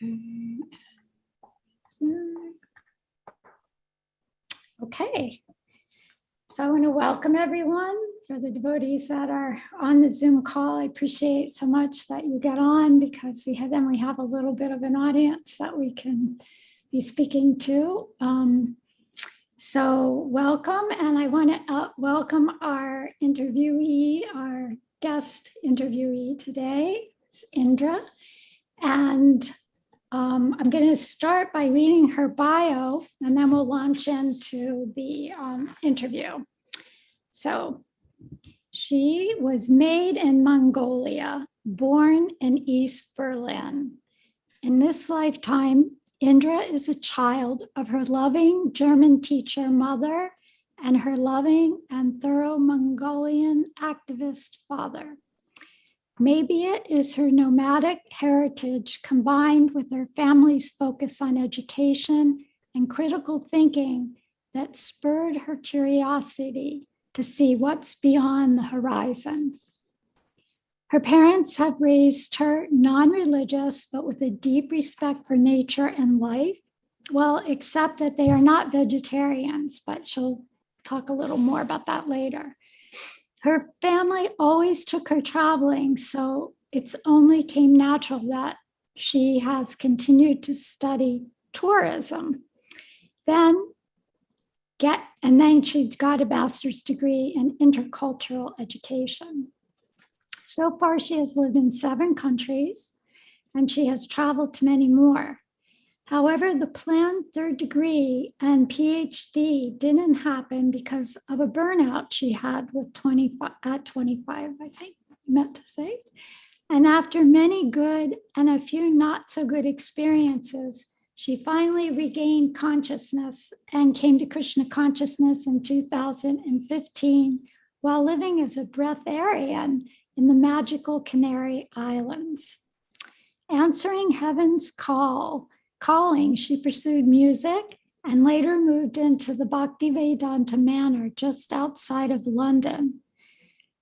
Okay, so I want to welcome everyone. For the devotees that are on the Zoom call, I appreciate so much that you get on, because we have a little bit of an audience that we can be speaking to. So welcome, and I want to welcome our interviewee, our guest interviewee today. It's Indra, and I'm going to start by reading her bio, and then we'll launch into the interview. So she was made in Mongolia, born in East Berlin. In this lifetime, Indra is a child of her loving German teacher mother and her loving and thorough Mongolian activist father. Maybe it is her nomadic heritage combined with her family's focus on education and critical thinking that spurred her curiosity to see what's beyond the horizon. Her parents have raised her non-religious, but with a deep respect for nature and life. Well, except that they are not vegetarians, but she'll talk a little more about that later. Her family always took her traveling, so it's only came natural that she has continued to study tourism. Then she got a master's degree in intercultural education. So far, she has lived in 7 countries, and she has traveled to many more. However, the planned 3rd degree and PhD didn't happen because of a burnout she had at 25, I think you meant to say. And after many good and a few not so good experiences, she finally regained consciousness and came to Krishna Consciousness in 2015 while living as a Breatharian in the magical Canary Islands. Answering heaven's calling, she pursued music and later moved into the Bhaktivedanta Manor just outside of London.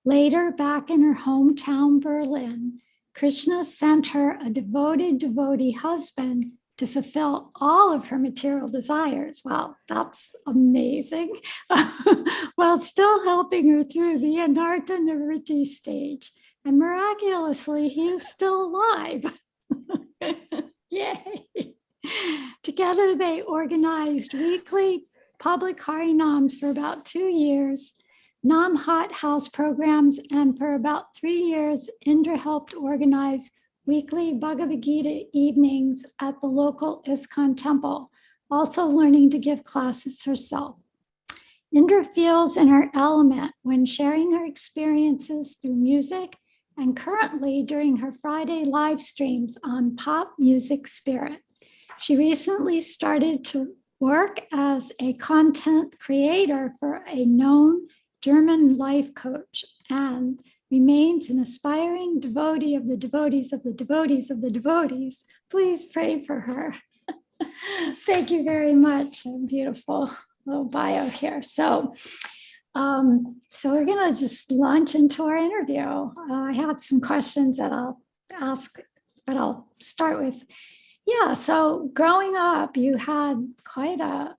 Later, back in her hometown, Berlin, Krishna sent her a devoted devotee husband to fulfill all of her material desires. Wow, that's amazing. While still helping her through the Anartha Nivritti stage. And miraculously, he is still alive. Yay. Together, they organized weekly public Harinams for about 2 years, Nam Hot House programs, and for about 3 years, Indra helped organize weekly Bhagavad Gita evenings at the local ISKCON temple, also learning to give classes herself. Indra feels in her element when sharing her experiences through music, and currently during her Friday live streams on Pop Music Spirit. She recently started to work as a content creator for a known German life coach and remains an aspiring devotee of the devotees of the devotees of the devotees. Please pray for her. Thank you very much. A beautiful little bio here. So we're going to just launch into our interview. I had some questions that I'll ask, but I'll start with, so growing up, you had quite a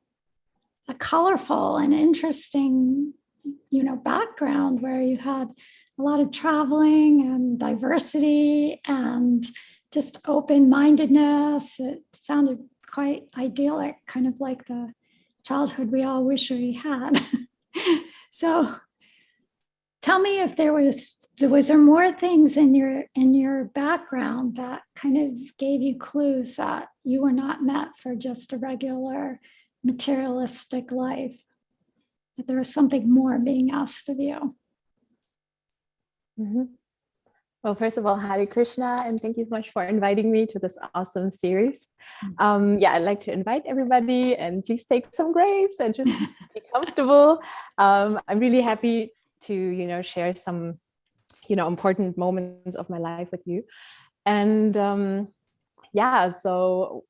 colorful and interesting, background where you had a lot of traveling and diversity and just open-mindedness. It sounded quite idyllic, kind of like the childhood we all wish we had. So tell me if was there more things in your background that kind of gave you clues that you were not meant for just a regular materialistic life, that there was something more being asked of you? Mm-hmm. Well, first of all, Hare Krishna, and thank you so much for inviting me to this awesome series. I'd like to invite everybody, and please take some grapes and just be comfortable. I'm really happy to, share some, important moments of my life with you. And so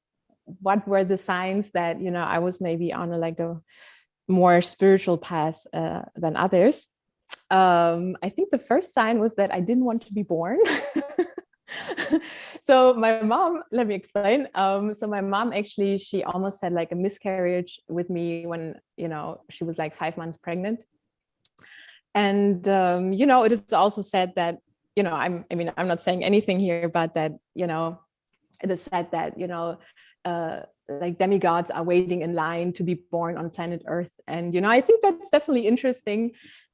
what were the signs that, I was maybe on a more spiritual path than others? I think the first sign was that I didn't want to be born. So my mom, let me explain. So my mom actually, she almost had like a miscarriage with me when, she was like 5 months pregnant. And, it is also said that, I'm not saying anything here, but that, it is said that, like demigods are waiting in line to be born on planet Earth. And, I think that's definitely interesting.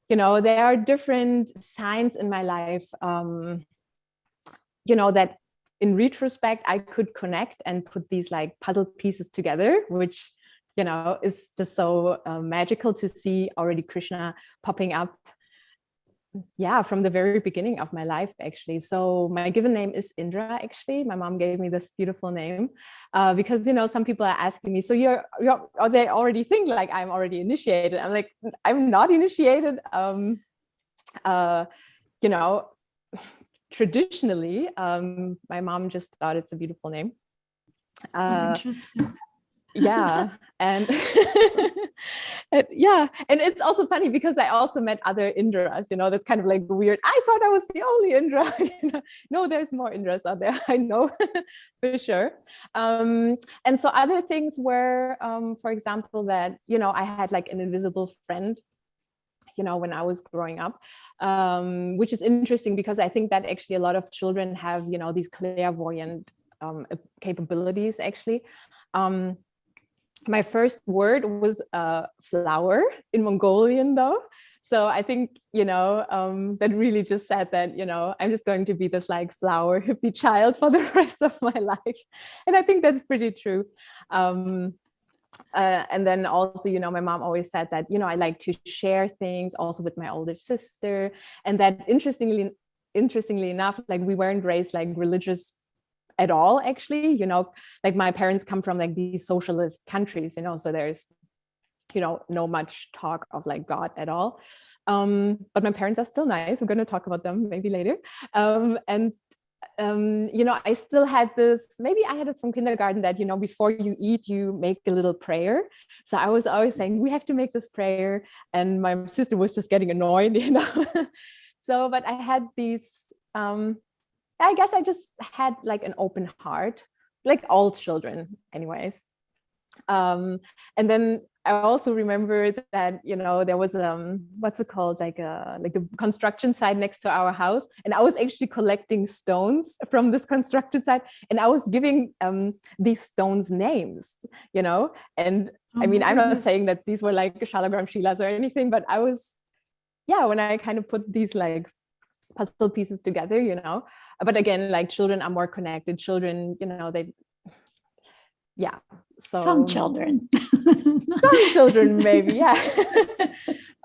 There are different signs in my life, that in retrospect, I could connect and put these like puzzle pieces together, which, is just so magical to see already Krishna popping up. Yeah, from the very beginning of my life, actually. So my given name is Indra, actually. My mom gave me this beautiful name because, some people are asking me, so or they already think like I'm already initiated. I'm like, I'm not initiated. Traditionally, my mom just thought it's a beautiful name. Interesting. Yeah. And and it's also funny because I also met other Indras, that's kind of like weird. I thought I was the only Indra. No, there's more Indras out there, I know. For sure. And so other things were, for example, that I had like an invisible friend when I was growing up, which is interesting because I think that actually a lot of children have these clairvoyant capabilities, actually. My first word was flower in Mongolian, though. So I think, that really just said that, I'm just going to be this like flower hippie child for the rest of my life. And I think that's pretty true. And then also, my mom always said that, I like to share things also with my older sister. And that interestingly enough, like we weren't raised like religious at all, actually. Like my parents come from like these socialist countries, so there's no much talk of like God at all, but my parents are still nice. We're going to talk about them maybe later. And I still had this, maybe I had it from kindergarten, that before you eat you make a little prayer. So I was always saying we have to make this prayer, and my sister was just getting annoyed. So but I had these I guess I just had like an open heart, like all children anyways. And then I also remember that, there was, what's it called? Like a construction site next to our house. And I was actually collecting stones from this construction site. And I was giving these stones names, and I mean, I'm not saying that these were like Shalagram Shilas or anything, but I was, when I kind of put these like puzzle pieces together, but again, like children are more connected. Children, so some children maybe,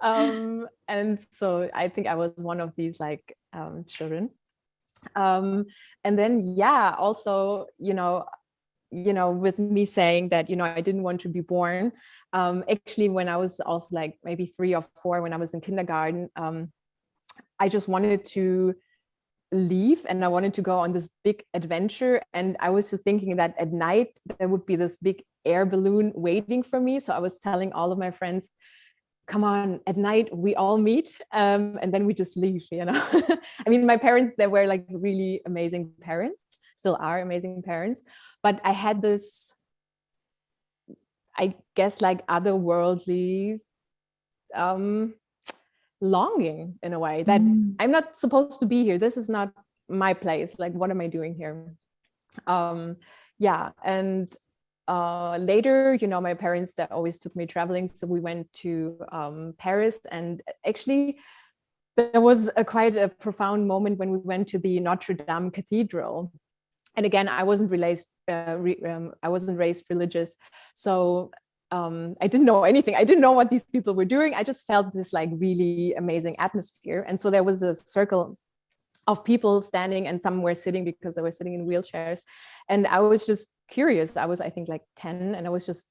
and so I think I was one of these like children. And then also with me saying that I didn't want to be born, actually when I was also like maybe 3 or 4, when I was in kindergarten, I just wanted to leave and I wanted to go on this big adventure. And I was just thinking that at night there would be this big air balloon waiting for me. So I was telling all of my friends, come on, at night we all meet, and then we just leave. I mean, my parents, they were like really amazing parents, still are amazing parents, but I had this, I guess, like otherworldly longing in a way that I'm not supposed to be here. This is not my place. Like, what am I doing here? And later, my parents, that always took me traveling. So we went to Paris, and actually there was quite a profound moment when we went to the Notre Dame Cathedral. And again, I wasn't raised religious. So I didn't know anything. I didn't know what these people were doing. I just felt this like really amazing atmosphere. And so there was a circle of people standing, and some were sitting because they were sitting in wheelchairs. And I was just curious. I was, I think, like 10, and I was just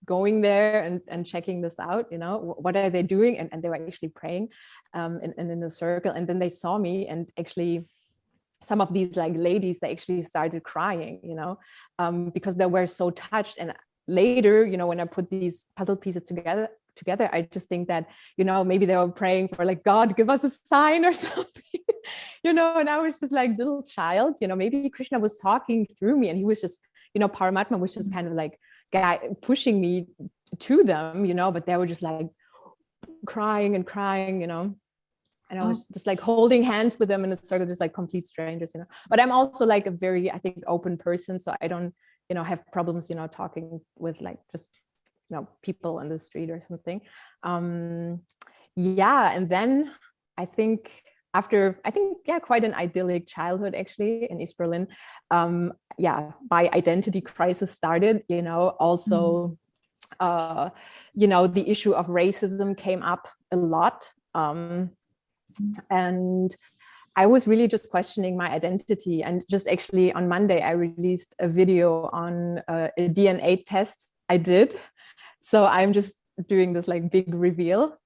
going there and checking this out, what are they doing? And they were actually praying in a circle. And then they saw me, and actually some of these like ladies, they actually started crying, because they were so touched. And later, when I put these puzzle pieces together, I just think that, maybe they were praying for like, God, give us a sign or something. and I was just like little child, maybe Krishna was talking through me and he was just, Paramatma was just kind of like pushing me to them, but they were just like crying and crying, and I was just like holding hands with them in a circle, just like complete strangers, but I'm also like a very, I think, open person. So I don't, have problems, talking with like just, people on the street or something. And then I think quite an idyllic childhood actually in East Berlin. My identity crisis started, also, the issue of racism came up a lot. And I was really just questioning my identity. And just actually on Monday, I released a video on a DNA test I did. So I'm just doing this like big reveal.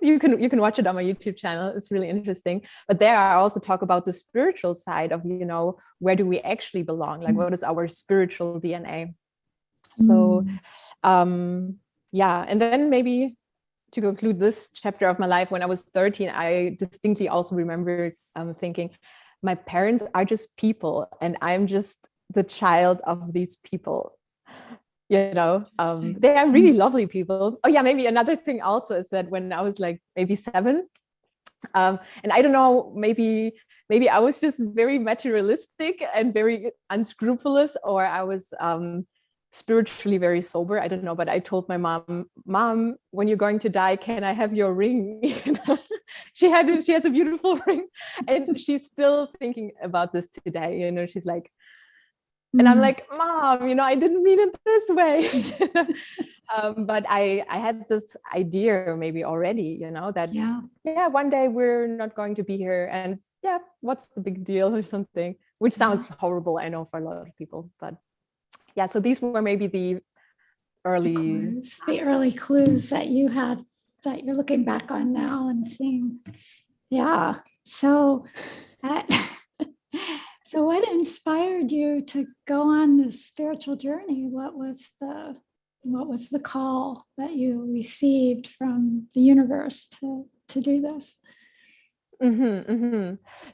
You can watch it on my YouTube channel. It's really interesting. But there I also talk about the spiritual side of, where do we actually belong? Like, what is our spiritual DNA? So, and then maybe to conclude this chapter of my life, when I was 13, I distinctly also remember thinking, my parents are just people and I'm just the child of these people. They are really lovely people. Oh yeah, maybe another thing also is that when I was like maybe 7, and I don't know, maybe I was just very materialistic and very unscrupulous, or I was spiritually very sober. I don't know, but I told my mom, when you're going to die, can I have your ring? She has a beautiful ring, and she's still thinking about this today. She's like, and I'm like, Mom, I didn't mean it this way. But I had this idea maybe already, that one day we're not going to be here, and what's the big deal or something, which sounds horrible, I know, for a lot of people, but so these were maybe the early clues that you had, that you're looking back on now and seeing. Yeah. So, so what inspired you to go on this spiritual journey? What was the call that you received from the universe to do this?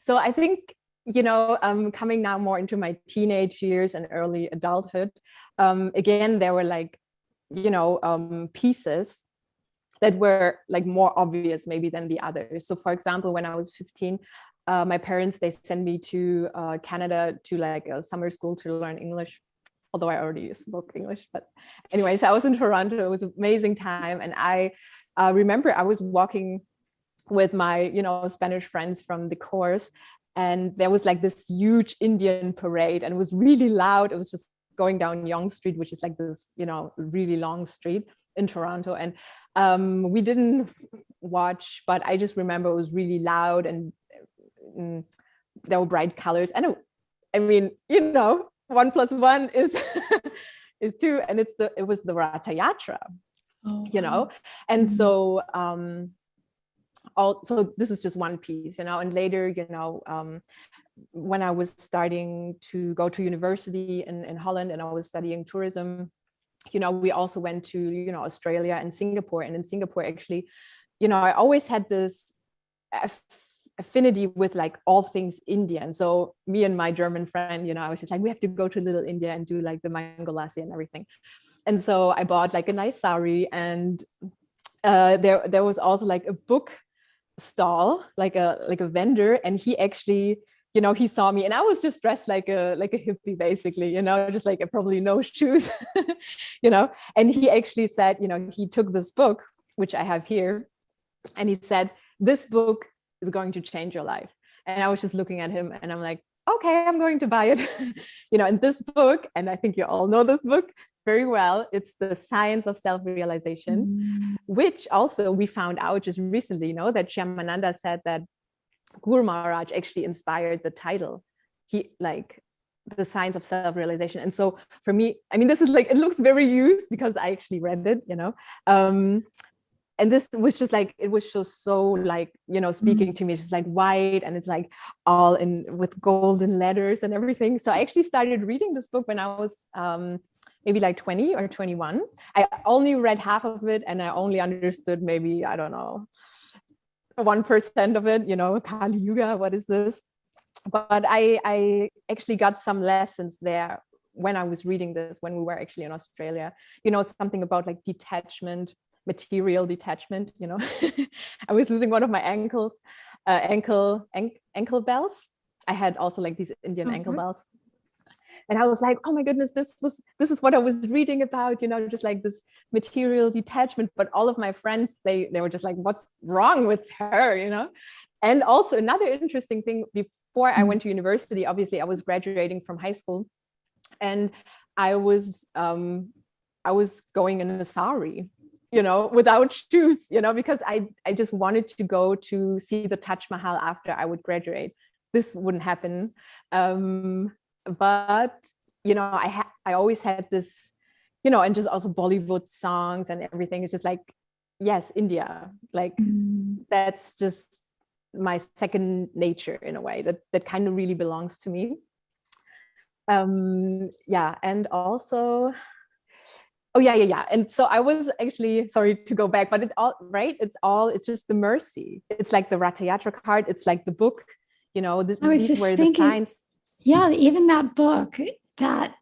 So I think, coming now more into my teenage years and early adulthood, again, there were like, pieces that were like more obvious maybe than the others. So for example, when I was 15, my parents, they sent me to Canada to like a summer school to learn English, although I already spoke English. But anyways, I was in Toronto. It was an amazing time. And I remember I was walking with my, Spanish friends from the course. And there was like this huge Indian parade, and it was really loud. It was just going down Yonge Street, which is like this, really long street in Toronto. And we didn't watch, but I just remember it was really loud, and there were bright colors. And I mean, 1 + 1 is is 2, and it was the Ratha Yatra, and so so this is just one piece, and later, when I was starting to go to university in Holland, and I was studying tourism, we also went to, Australia and Singapore. And in Singapore, actually, I always had this affinity with like all things Indian. So me and my German friend, I was just like, we have to go to Little India and do like the mango lassi and everything. And so I bought like a nice sari, and there was also like a book stall, like a vendor, and he actually, he saw me, and I was just dressed like a hippie, basically, just like probably no shoes, and he actually said, he took this book, which I have here, and he said, this book is going to change your life. And I was just looking at him, and I'm like, okay, I'm going to buy it. And this book, and I think you all know this book very well, it's the Science of SelfRealization, which also we found out just recently, that Shyamananda said that Guru Maharaj actually inspired the title. He like the Science of SelfRealization. And so for me, I mean, this is like, it looks very used because I actually read it, and this was just like, it was just so like, speaking to me. It's just like white, and it's like all in with golden letters and everything. So I actually started reading this book when I was maybe like 20 or 21. I only read half of it, and I only understood maybe, I don't know, 1% of it, Kali Yuga, what is this? But I actually got some lessons there when I was reading this, when we were actually in Australia, something about like detachment, material detachment, I was losing one of my ankle bells. I had also like these Indian ankle bells. And I was like, oh my goodness, this is what I was reading about, just like this material detachment. But all of my friends, they were just like, what's wrong with her, And also another interesting thing, before I went to university, obviously I was graduating from high school, and I was going in a sari, without shoes, because I just wanted to go to see the Taj Mahal after I would graduate. This wouldn't happen. But I always had this, and just also Bollywood songs and everything. It's just like, yes, India, like that's just my second nature in a way, that kind of really belongs to me. And also, and so I was actually, sorry to go back, but it's just the mercy. It's like the Ratha Yatra card, it's like the book, these were the signs. Yeah, even that book that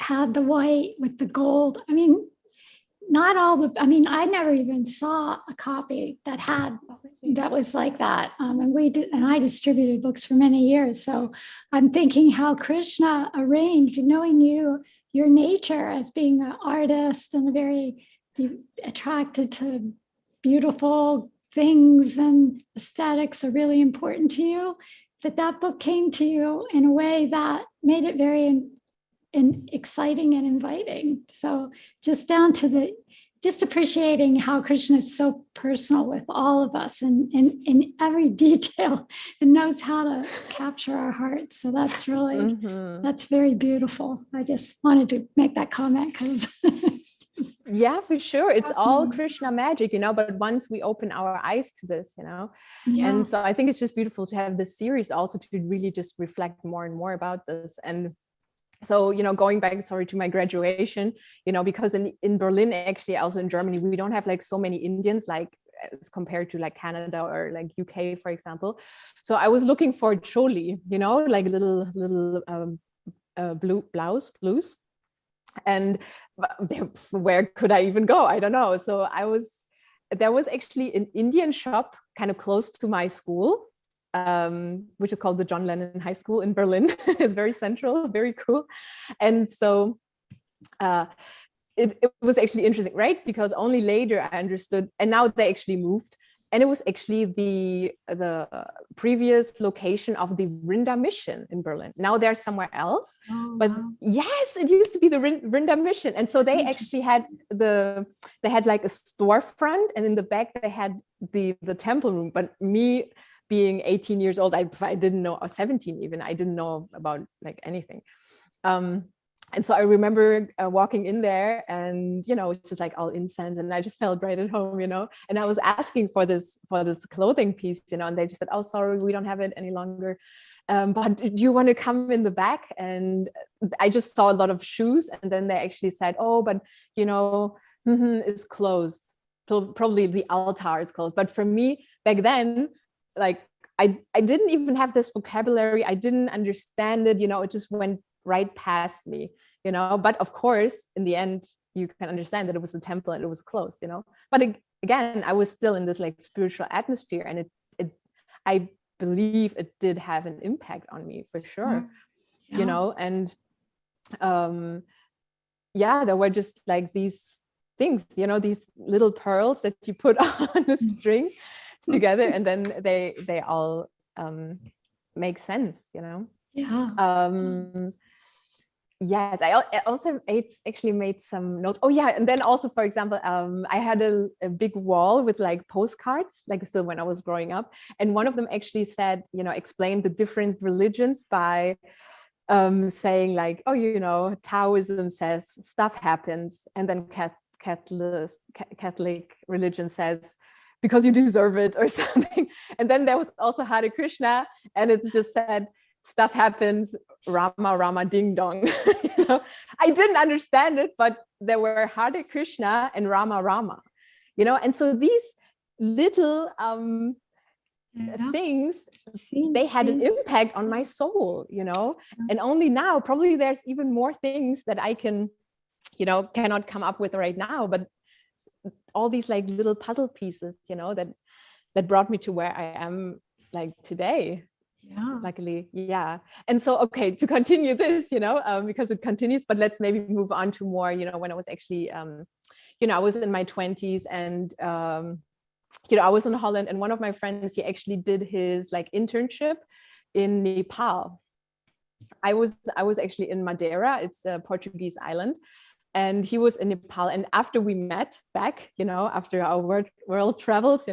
had the white with the gold. I mean, not all the, I never even saw a copy that was like that. And I distributed books for many years. So I'm thinking how Krishna arranged, knowing your nature as being an artist and very attracted to beautiful things and aesthetics are really important to you, that book came to you in a way that made it very exciting and inviting. So just down to just appreciating how Krishna is so personal with all of us and in every detail, and knows how to capture our hearts. So that's really, that's very beautiful. I just wanted to make that comment because yeah, for sure, it's all Krishna magic, but once we open our eyes to this, and so I think it's just beautiful to have this series also to really just reflect more and more about this. And so, going back, sorry, to my graduation, because in Berlin, actually, also in Germany, we don't have like so many Indians, like as compared to like Canada or like UK, for example. So I was looking for choli, like little blues. And where could I even go? I don't know. So there was actually an Indian shop kind of close to my school, which is called the John Lennon High School in Berlin. It's very central, very cool. And so it was actually interesting, right? Because only later I understood, and now they actually moved. And it was actually the previous location of the Vrinda Mission in Berlin. Now they're somewhere else. But yes, it used to be the Vrinda Mission. And so they actually had they had like a storefront, and in the back they had the temple room. But me being 18 years old, I didn't know, or 17 even, I didn't know about like anything. And so I remember walking in there, and it's just like all incense, and I just felt right at home, and I was asking for this clothing piece, and they just said, oh, sorry, we don't have it any longer, but do you want to come in the back? And I just saw a lot of shoes, and then they actually said, oh, but it's closed, so probably the altar is closed. But for me back then, like I didn't even have this vocabulary, I didn't understand it, it just went right past me, but of course in the end you can understand that it was a temple and it was closed, but again, I was still in this like spiritual atmosphere, and it I believe it did have an impact on me for sure. And there were just like these things, these little pearls that you put on a string together, and then they all make sense, Yes, I also actually made some notes. Oh yeah, and then also, for example, I had a big wall with like postcards, like so when I was growing up, and one of them actually said, explained the different religions by saying like, oh, Taoism says stuff happens, and then Catholic religion says because you deserve it or something. And then there was also Hare Krishna, and it's just said stuff happens, Rama Rama ding dong. I didn't understand it, but there were Hare Krishna and Rama Rama, and so these little things, they had an impact on my soul, and only now, probably there's even more things that I cannot come up with right now, but all these like little puzzle pieces, that brought me to where I am like today. Luckily. And so, okay, to continue this, because it continues, but let's maybe move on to more, when I was actually, I was in my 20s, and I was in Holland, and one of my friends, he actually did his like internship in Nepal. I was actually in Madeira, it's a Portuguese island, and he was in Nepal. And after we met back, after our world travels,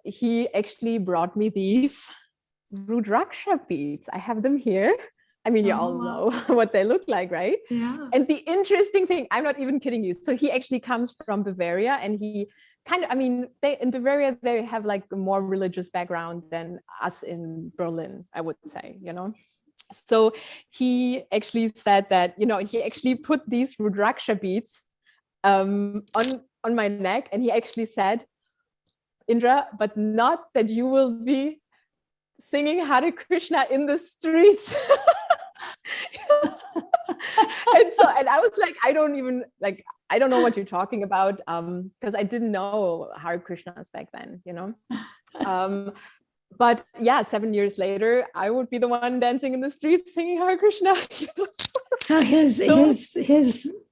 he actually brought me these Rudraksha beads. I have them here. I mean, you all know what they look like, right? Yeah. And the interesting thing, I'm not even kidding you. So he actually comes from Bavaria, and he in Bavaria, they have like a more religious background than us in Berlin, I would say, So he actually said that, he actually put these Rudraksha beads on my neck, and he actually said, Indra, but not that you will be singing Hare Krishna in the streets. and I was like, I don't know what you're talking about, because I didn't know Hare Krishnas back then, but yeah, 7 years later, I would be the one dancing in the streets singing Hare Krishna. So his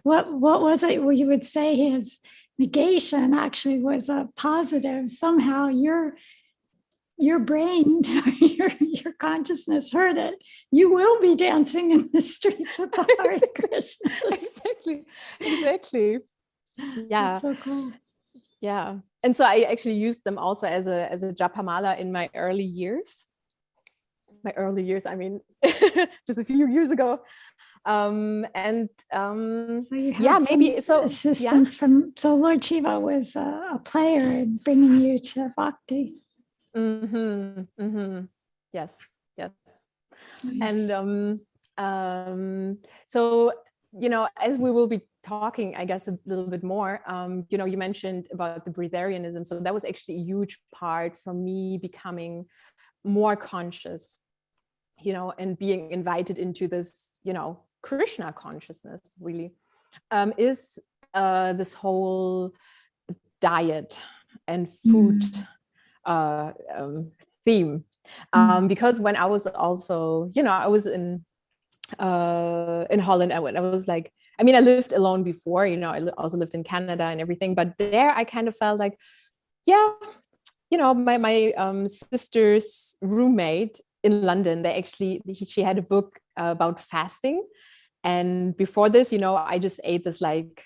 what was it? Well, you would say his negation actually was a positive. Somehow your brain, your consciousness heard it. You will be dancing in the streets with the Hare Krishna. Exactly. Yeah. That's so cool. Yeah. And so I actually used them also as a japamala in my early years. I mean, just a few years ago. Maybe so assistance from, so Lord Shiva was a player in bringing you to bhakti. Yes. Nice. And so, as we will be talking, I guess, a little bit more, you mentioned about the Breatharianism. So that was actually a huge part for me becoming more conscious, and being invited into this, Krishna consciousness, really, is this whole diet and food theme. Because when I was also, I was in Holland, I was like, I mean, I lived alone before, I also lived in Canada and everything, but there I kind of felt like, my sister's roommate in London, she had a book about fasting. And before this, I just ate this like,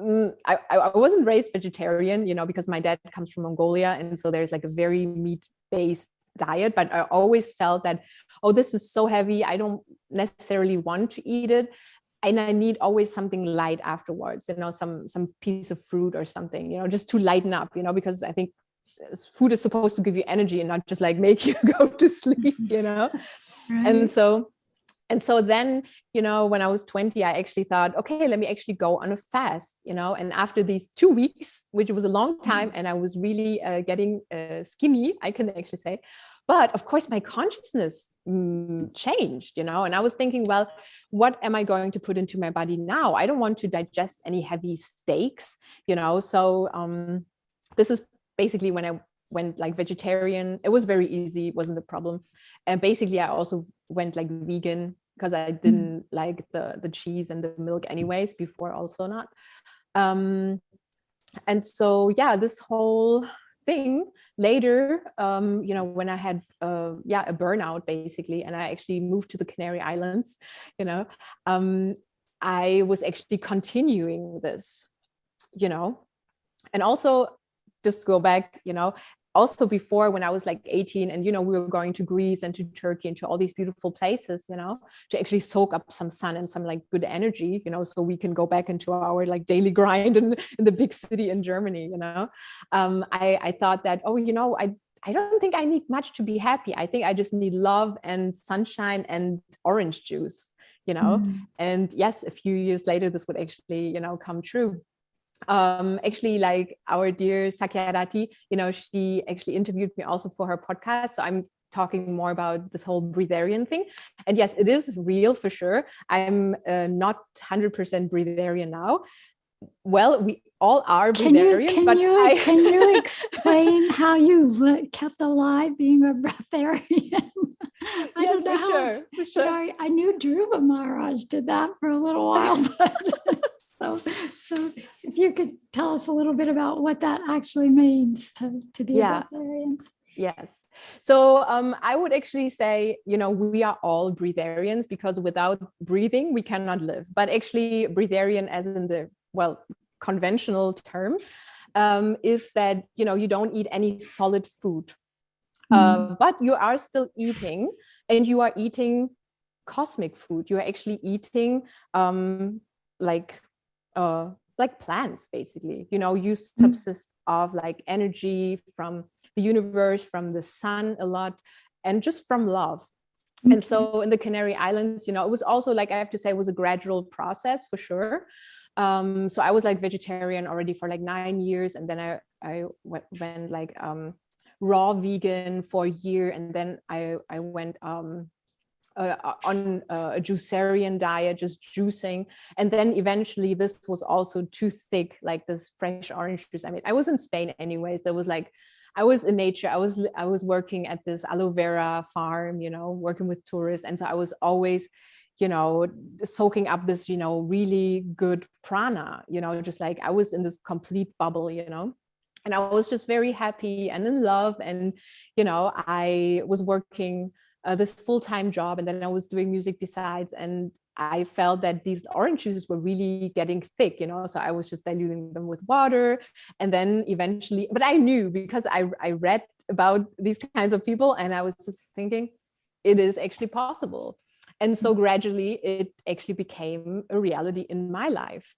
I wasn't raised vegetarian, because my dad comes from Mongolia. And so there's like a very meat-based diet, but I always felt that, this is so heavy, I don't necessarily want to eat it. And I need always something light afterwards, some piece of fruit or something, just to lighten up, because I think food is supposed to give you energy and not just like make you go to sleep, Right. And so then, when I was 20, I actually thought, okay, let me actually go on a fast, and after these 2 weeks, which was a long time, and I was really getting skinny, I can actually say, but of course my consciousness changed, and I was thinking, well, what am I going to put into my body now? I don't want to digest any heavy steaks, so this is basically when I went like vegetarian. It was very easy, it wasn't a problem. And basically I also went like vegan, because I didn't like the cheese and the milk anyways, before also not. And so, this whole thing later, when I had a burnout basically, and I actually moved to the Canary Islands, I was actually continuing this, and also just to go back, also before, when I was like 18, and we were going to Greece and to Turkey and to all these beautiful places, to actually soak up some sun and some like good energy, so we can go back into our like daily grind in the big city in Germany. I thought that, I don't think I need much to be happy. I think I just need love and sunshine and orange juice, And yes, a few years later, this would actually, come true. actually, like our dear Sakyarati, she actually interviewed me also for her podcast. So I'm talking more about this whole breatharian thing. And yes, it is real for sure. I'm not 100% breatharian now. Well, we all are breatharians, can you explain how you kept alive being a breatharian? I don't know how for sure. I knew Dhruva Maharaj did that for a little while, but so if you could tell us a little bit about what that actually means to be a breatharian. Yes. So I would actually say, we are all breatharians, because without breathing, we cannot live. But actually, breatharian, as in the, conventional term, is that, you don't eat any solid food, but you are still eating, and you are eating cosmic food. You are actually eating like plants, basically. You subsist of like energy from the universe, from the sun a lot, and just from love. Okay. And so in the Canary Islands, it was also, like, I have to say, it was a gradual process for sure. So I was like vegetarian already for like 9 years, and then I went like raw vegan for a year, and then I went on a juicerian diet, just juicing. And then eventually this was also too thick, like this fresh orange juice. I mean, I was in Spain anyways. There was like, I was in nature. I was working at this aloe vera farm, working with tourists. And so I was always, soaking up this, really good prana, just like I was in this complete bubble, and I was just very happy and in love. And, I was working this full-time job, and then I was doing music besides, and I felt that these orange juices were really getting thick, so I was just diluting them with water. And then eventually, but I knew, because I read about these kinds of people, and I was just thinking, it is actually possible. And so gradually it actually became a reality in my life,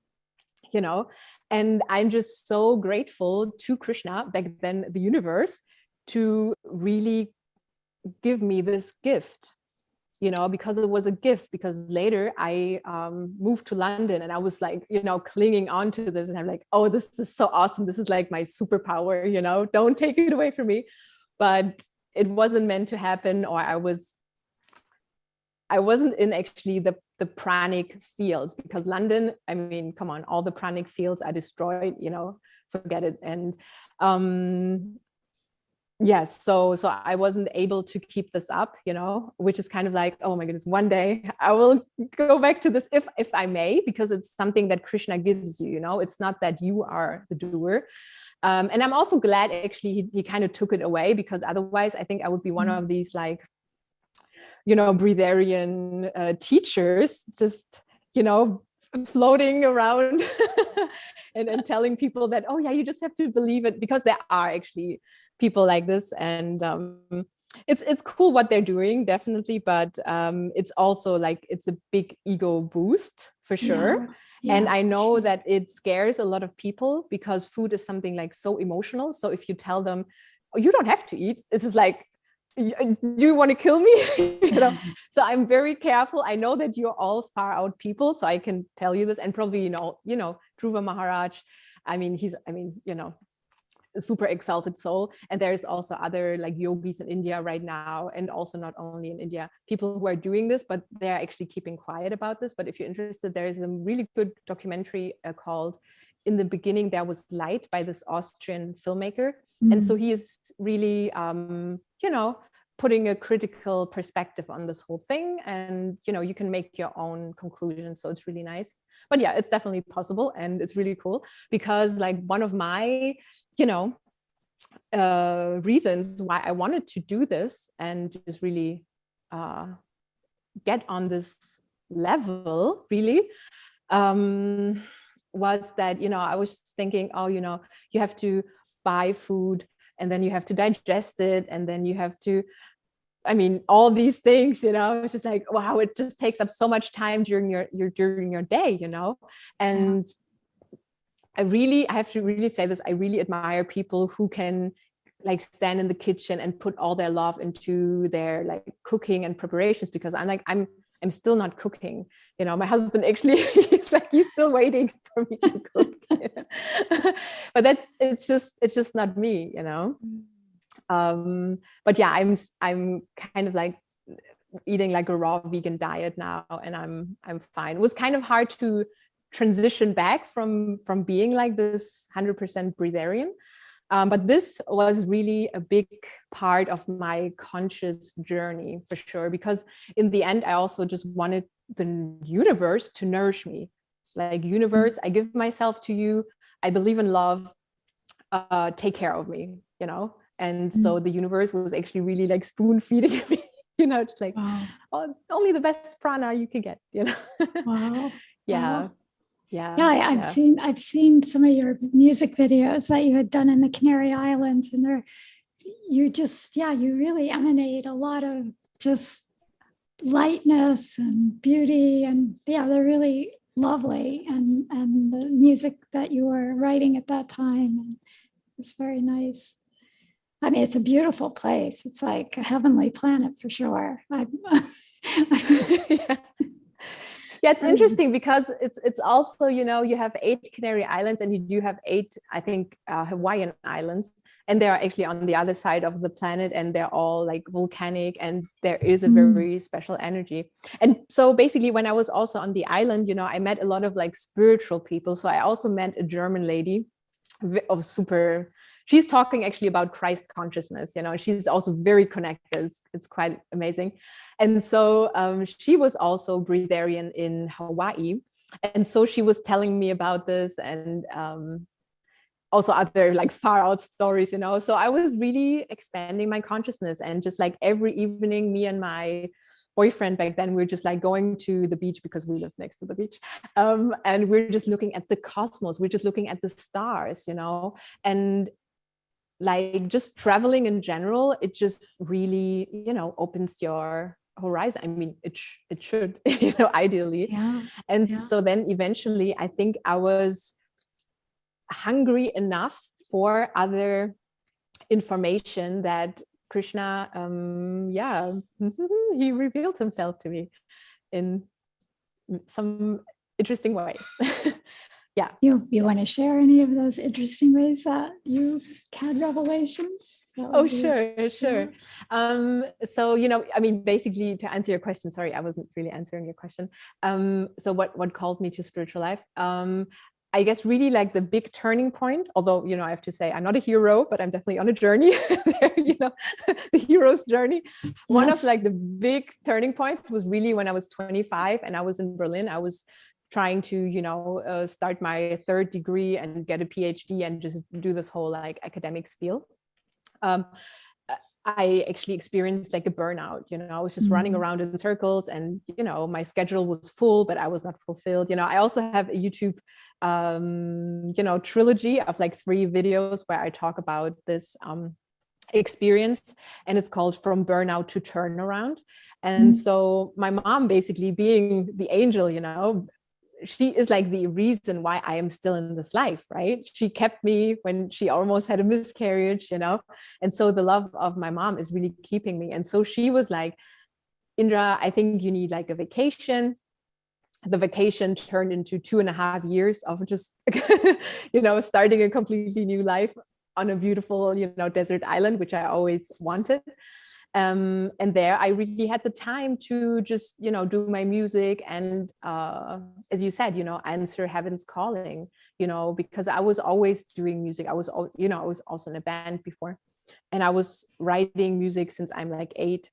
and I'm just so grateful to Krishna, back then the universe, to really give me this gift, because it was a gift. Because later I moved to London, and I was like, clinging on to this, and I'm like, oh, this is so awesome. This is like my superpower, don't take it away from me. But it wasn't meant to happen, or I wasn't in actually the pranic fields, because London, I mean, come on, all the pranic fields are destroyed, forget it. And yes, so I wasn't able to keep this up, which is kind of like, oh my goodness, one day I will go back to this, if I may, because it's something that Krishna gives you, it's not that you are the doer. And I'm also glad actually he kind of took it away, because otherwise I think I would be one of these like, breatharian teachers, just, floating around and telling people that, oh yeah, you just have to believe it, because there are actually people like this. And it's cool what they're doing, definitely, but it's also like, it's a big ego boost for sure. Yeah, and I know that it scares a lot of people, because food is something like so emotional. So if you tell them, oh, you don't have to eat, it's just like, do you want to kill me? So I'm very careful. I know that you're all far out people, so I can tell you this. And probably, Dhruva Maharaj, I mean, he's a super exalted soul. And there's also other like yogis in India right now, and also not only in India, people who are doing this, but they're actually keeping quiet about this. But if you're interested, there is a really good documentary called In the Beginning There Was Light, by this Austrian filmmaker. And so he is really, putting a critical perspective on this whole thing. And, you can make your own conclusions. So it's really nice. But yeah, it's definitely possible. And it's really cool, because like one of my, reasons why I wanted to do this and just really get on this level, really, was that, I was thinking, oh, you have to buy food, and then you have to digest it, and then you have to, I mean, all these things, it's just like, wow, it just takes up so much time during your day, and I have to really say this, I really admire people who can like stand in the kitchen and put all their love into their like cooking and preparations, because I'm like, I'm still not cooking. My husband actually, he's still waiting for me to cook. But it's just not me, you know. But yeah, I'm kind of like eating like a raw vegan diet now, and I'm fine. It was kind of hard to transition back from being like this 100% breatharian. But this was really a big part of my conscious journey for sure, because in the end, I also just wanted the universe to nourish me. Like, universe, I give myself to you. I believe in love. Take care of me, you know? And so the universe was actually really like spoon feeding me, you know, just like, Wow. oh, only the best prana you can get, you know? Wow. Yeah. Wow. Yeah. Yeah, I've seen some of your music videos that you had done in the Canary Islands, and you really emanate a lot of just lightness and beauty, and yeah, they're really lovely. And the music that you were writing at that time, and it's very nice. I mean, it's a beautiful place. It's like a heavenly planet for sure. Yeah. Yeah, it's interesting because it's also, you know, you have 8 Canary Islands, and you do have 8, I think, Hawaiian islands, and they're actually on the other side of the planet, and they're all like volcanic, and there is a very special energy. And so basically, when I was also on the island, you know, I met a lot of like spiritual people. So I also met a German lady of super, she's talking actually about Christ consciousness, you know, she's also very connected. It's quite amazing. And so she was also breatharian in Hawaii. And so she was telling me about this, and also other like far out stories, you know. So I was really expanding my consciousness, and just like every evening, me and my boyfriend back then, we were just like going to the beach because we lived next to the beach, and we're just looking at the cosmos, we're just looking at the stars, you know. And like just traveling in general, it just really, you know, opens your horizon. I mean, it should, you know, ideally. Yeah. And Yeah. so then eventually I think I was hungry enough for other information that Krishna, he revealed himself to me in some interesting ways. Yeah. You want to share any of those interesting ways that you had revelations? Oh, sure. So, you know, I mean, basically, to answer your question, sorry, I wasn't really answering your question. So what called me to spiritual life? I guess really like the big turning point, although, you know, I have to say I'm not a hero, but I'm definitely on a journey there, you know, the hero's journey. Yes. One of like the big turning points was really when I was 25 and I was in Berlin. I was trying to, you know, start my 3rd degree and get a PhD and just do this whole like academic spiel. I actually experienced like a burnout, you know, I was just running around in circles, and, you know, my schedule was full, but I was not fulfilled. You know, I also have a YouTube, you know, trilogy of like 3 videos where I talk about this experience, and it's called From Burnout to Turnaround. And so my mom, basically being the angel, you know, she is like the reason why I am still in this life, right? She kept me when she almost had a miscarriage, you know? And so the love of my mom is really keeping me. And so she was like, Indra, I think you need like a vacation. The vacation turned into 2.5 years of just, you know, starting a completely new life on a beautiful, you know, desert island, which I always wanted. And there I really had the time to just, you know, do my music and, as you said, you know, answer heaven's calling, you know, because I was always doing music. I was, you know, I was also in a band before, and I was writing music since I'm like 8.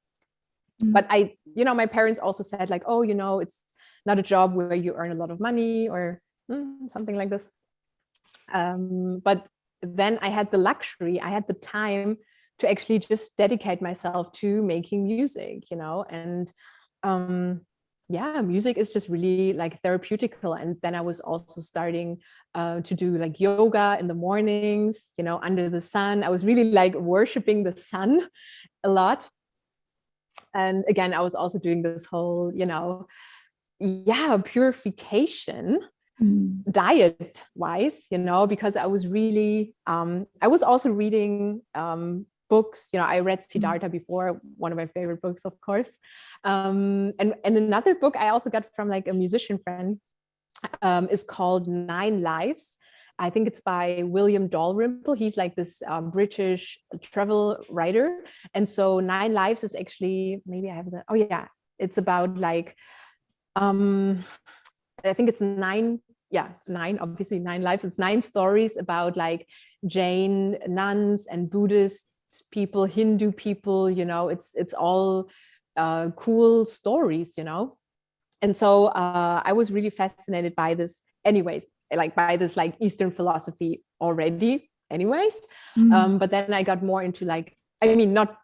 But I, you know, my parents also said like, oh, you know, it's not a job where you earn a lot of money or something like this. But then I had the luxury, I had the time to actually just dedicate myself to making music, you know, and yeah, music is just really like therapeutical. And then I was also starting to do like yoga in the mornings, you know, under the sun. I was really like worshiping the sun a lot. And again, I was also doing this whole, you know, purification diet wise, you know, because I was really, I was also reading books, you know, I read Siddhartha before, one of my favorite books, of course. And another book I also got from like a musician friend is called 9 Lives. I think it's by William Dalrymple. He's like this British travel writer. And so 9 Lives is actually, maybe I have the, oh yeah, it's about like, I think it's 9, obviously 9 lives. It's 9 stories about like Jain nuns and Buddhist people, Hindu people, you know, it's all cool stories, you know. And so I was really fascinated by this anyways, like by this like Eastern philosophy already anyways. But then I got more into like, I mean, not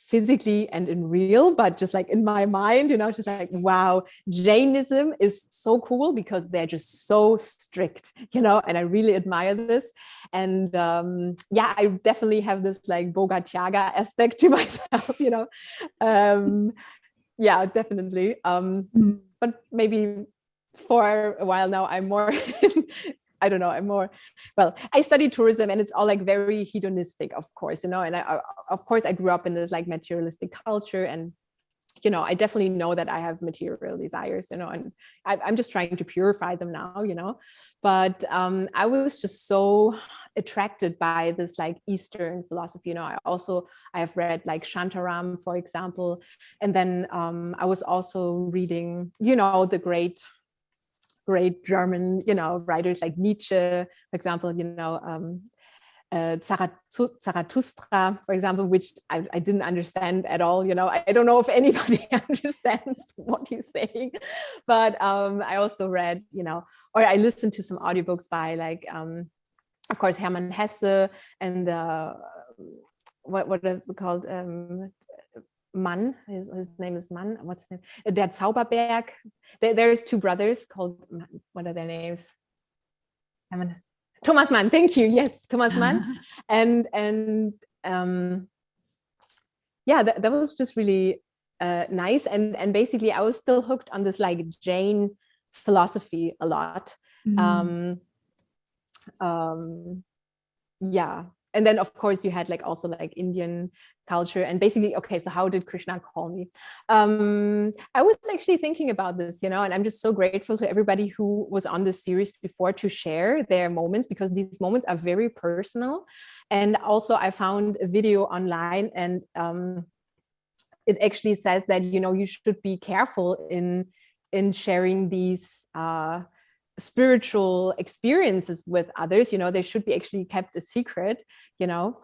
physically and in real, but just like in my mind, you know, just like, wow, Jainism is so cool because they're just so strict, you know, and I really admire this. And yeah, I definitely have this like Bogatyaga aspect to myself, you know. Yeah, definitely. But maybe for a while now, I'm more, I don't know, I'm more, well, I study tourism and it's all like very hedonistic, of course, you know, and of course I grew up in this like materialistic culture, and, you know, I definitely know that I have material desires, you know, and I'm just trying to purify them now, you know, but I was just so attracted by this like Eastern philosophy, you know. I have read like Shantaram, for example, and then I was also reading, you know, the great German, you know, writers like Nietzsche, for example, you know, Zarathustra, for example, which I didn't understand at all. You know, I don't know if anybody understands what he's saying, but I also read, you know, or I listened to some audiobooks by like, of course, Hermann Hesse and what is it called? Mann, his name is Mann. What's his name? Der Zauberberg. There's 2 brothers called, what are their names? Thomas Mann. Thank you. Yes, Thomas Mann. And yeah, that was just really nice. And basically, I was still hooked on this like Jain philosophy a lot. Yeah. And then of course you had like also like Indian culture, and basically, okay, so how did Krishna call me? I was actually thinking about this, you know, and I'm just so grateful to everybody who was on this series before to share their moments, because these moments are very personal. And also I found a video online, and it actually says that, you know, you should be careful in sharing these spiritual experiences with others. You know, they should be actually kept a secret, you know.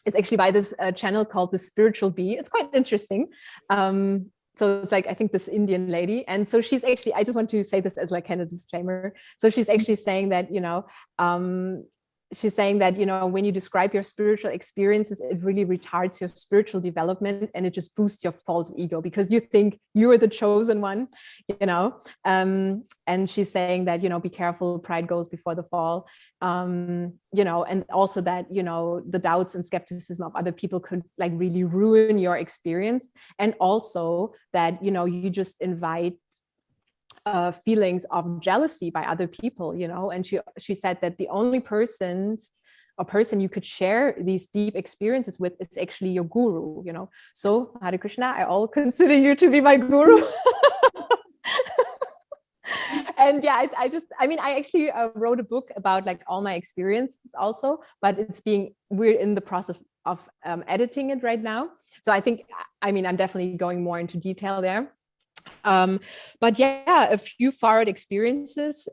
It's actually by this channel called The Spiritual Bee. It's quite interesting. So it's like, I think this Indian lady. And so she's actually, I just want to say this as like kind of disclaimer. So she's actually saying that, you know, she's saying that, you know, when you describe your spiritual experiences, it really retards your spiritual development, and it just boosts your false ego because you think you're the chosen one, you know. And she's saying that, you know, be careful, pride goes before the fall, you know, and also that, you know, the doubts and skepticism of other people could like really ruin your experience. And also that, you know, you just invite feelings of jealousy by other people, you know. And she said that the only person you could share these deep experiences with is actually your guru, you know. So Hare Krishna, I all consider you to be my guru. And yeah, I actually wrote a book about like all my experiences also, but we're in the process of editing it right now. So I think, I mean, I'm definitely going more into detail there. But yeah, a few forward experiences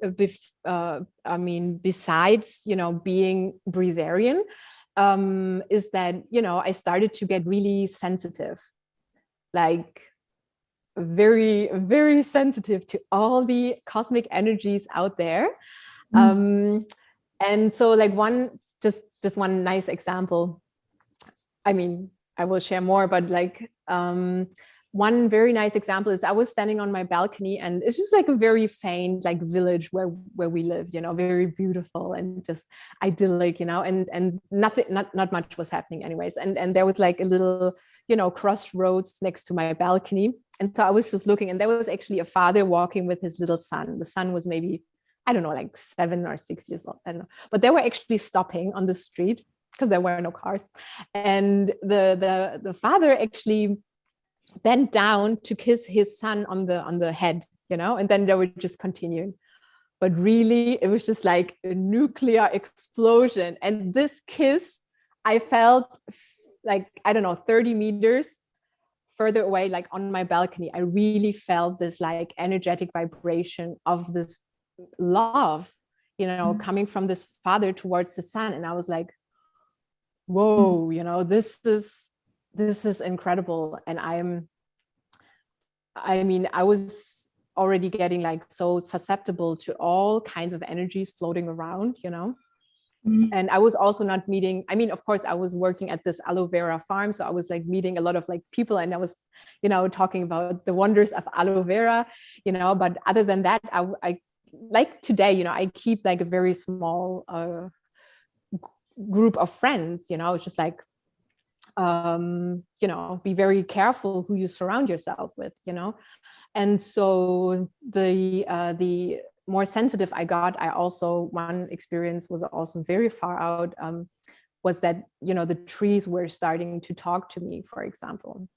I mean, besides, you know, being breatharian, is that, you know, I started to get really sensitive, like very, very sensitive to all the cosmic energies out there. And so like just one nice example, I mean, I will share more, but like one very nice example is I was standing on my balcony, and it's just like a very faint like village where we live, you know, very beautiful and just idyllic, you know, and not much was happening anyways. And there was like a little, you know, crossroads next to my balcony. And so I was just looking, and there was actually a father walking with his little son. The son was maybe, I don't know, like 7 or 6 years old, I don't know. But they were actually stopping on the street because there were no cars. And the father actually bent down to kiss his son on the head, you know, and then they were just continuing. but really it was just like a nuclear explosion. And this kiss, I felt like, I don't know, 30 meters further away, like on my balcony, I really felt this like energetic vibration of this love, you know, coming from this father towards the son. And I was like, whoa, you know, this is incredible. And I was already getting like so susceptible to all kinds of energies floating around, you know. And I was also not meeting, I mean, of course, I was working at this aloe vera farm. So I was like meeting a lot of like people, and I was, you know, talking about the wonders of aloe vera, you know. But other than that, I like today, you know, I keep like a very small group of friends, you know. It's just like, you know, be very careful who you surround yourself with, you know. And so the more sensitive I got, one experience was also very far out, was that, you know, the trees were starting to talk to me, for example.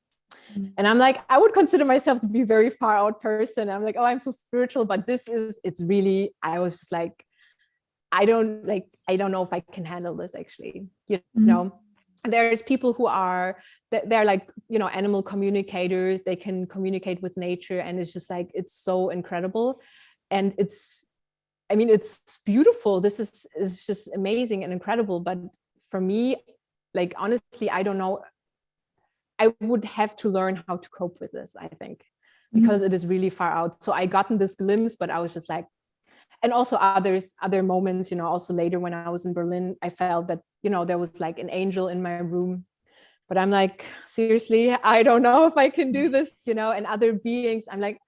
And I'm like, I would consider myself to be a very far out person. I'm like, oh, I'm so spiritual, but it's really, I was just like, I don't know if I can handle this actually, you know. There's people who they're like, you know, animal communicators. They can communicate with nature, and it's just like, it's so incredible. And it's beautiful. This is just amazing and incredible. But for me, like, honestly, I don't know. I would have to learn how to cope with this, I think, because it is really far out. So I gotten this glimpse, but I was just like, and also other moments, you know, also later when I was in Berlin, I felt that, you know, there was like an angel in my room, but I'm like, seriously, I don't know if I can do this, you know. And other beings, I'm like,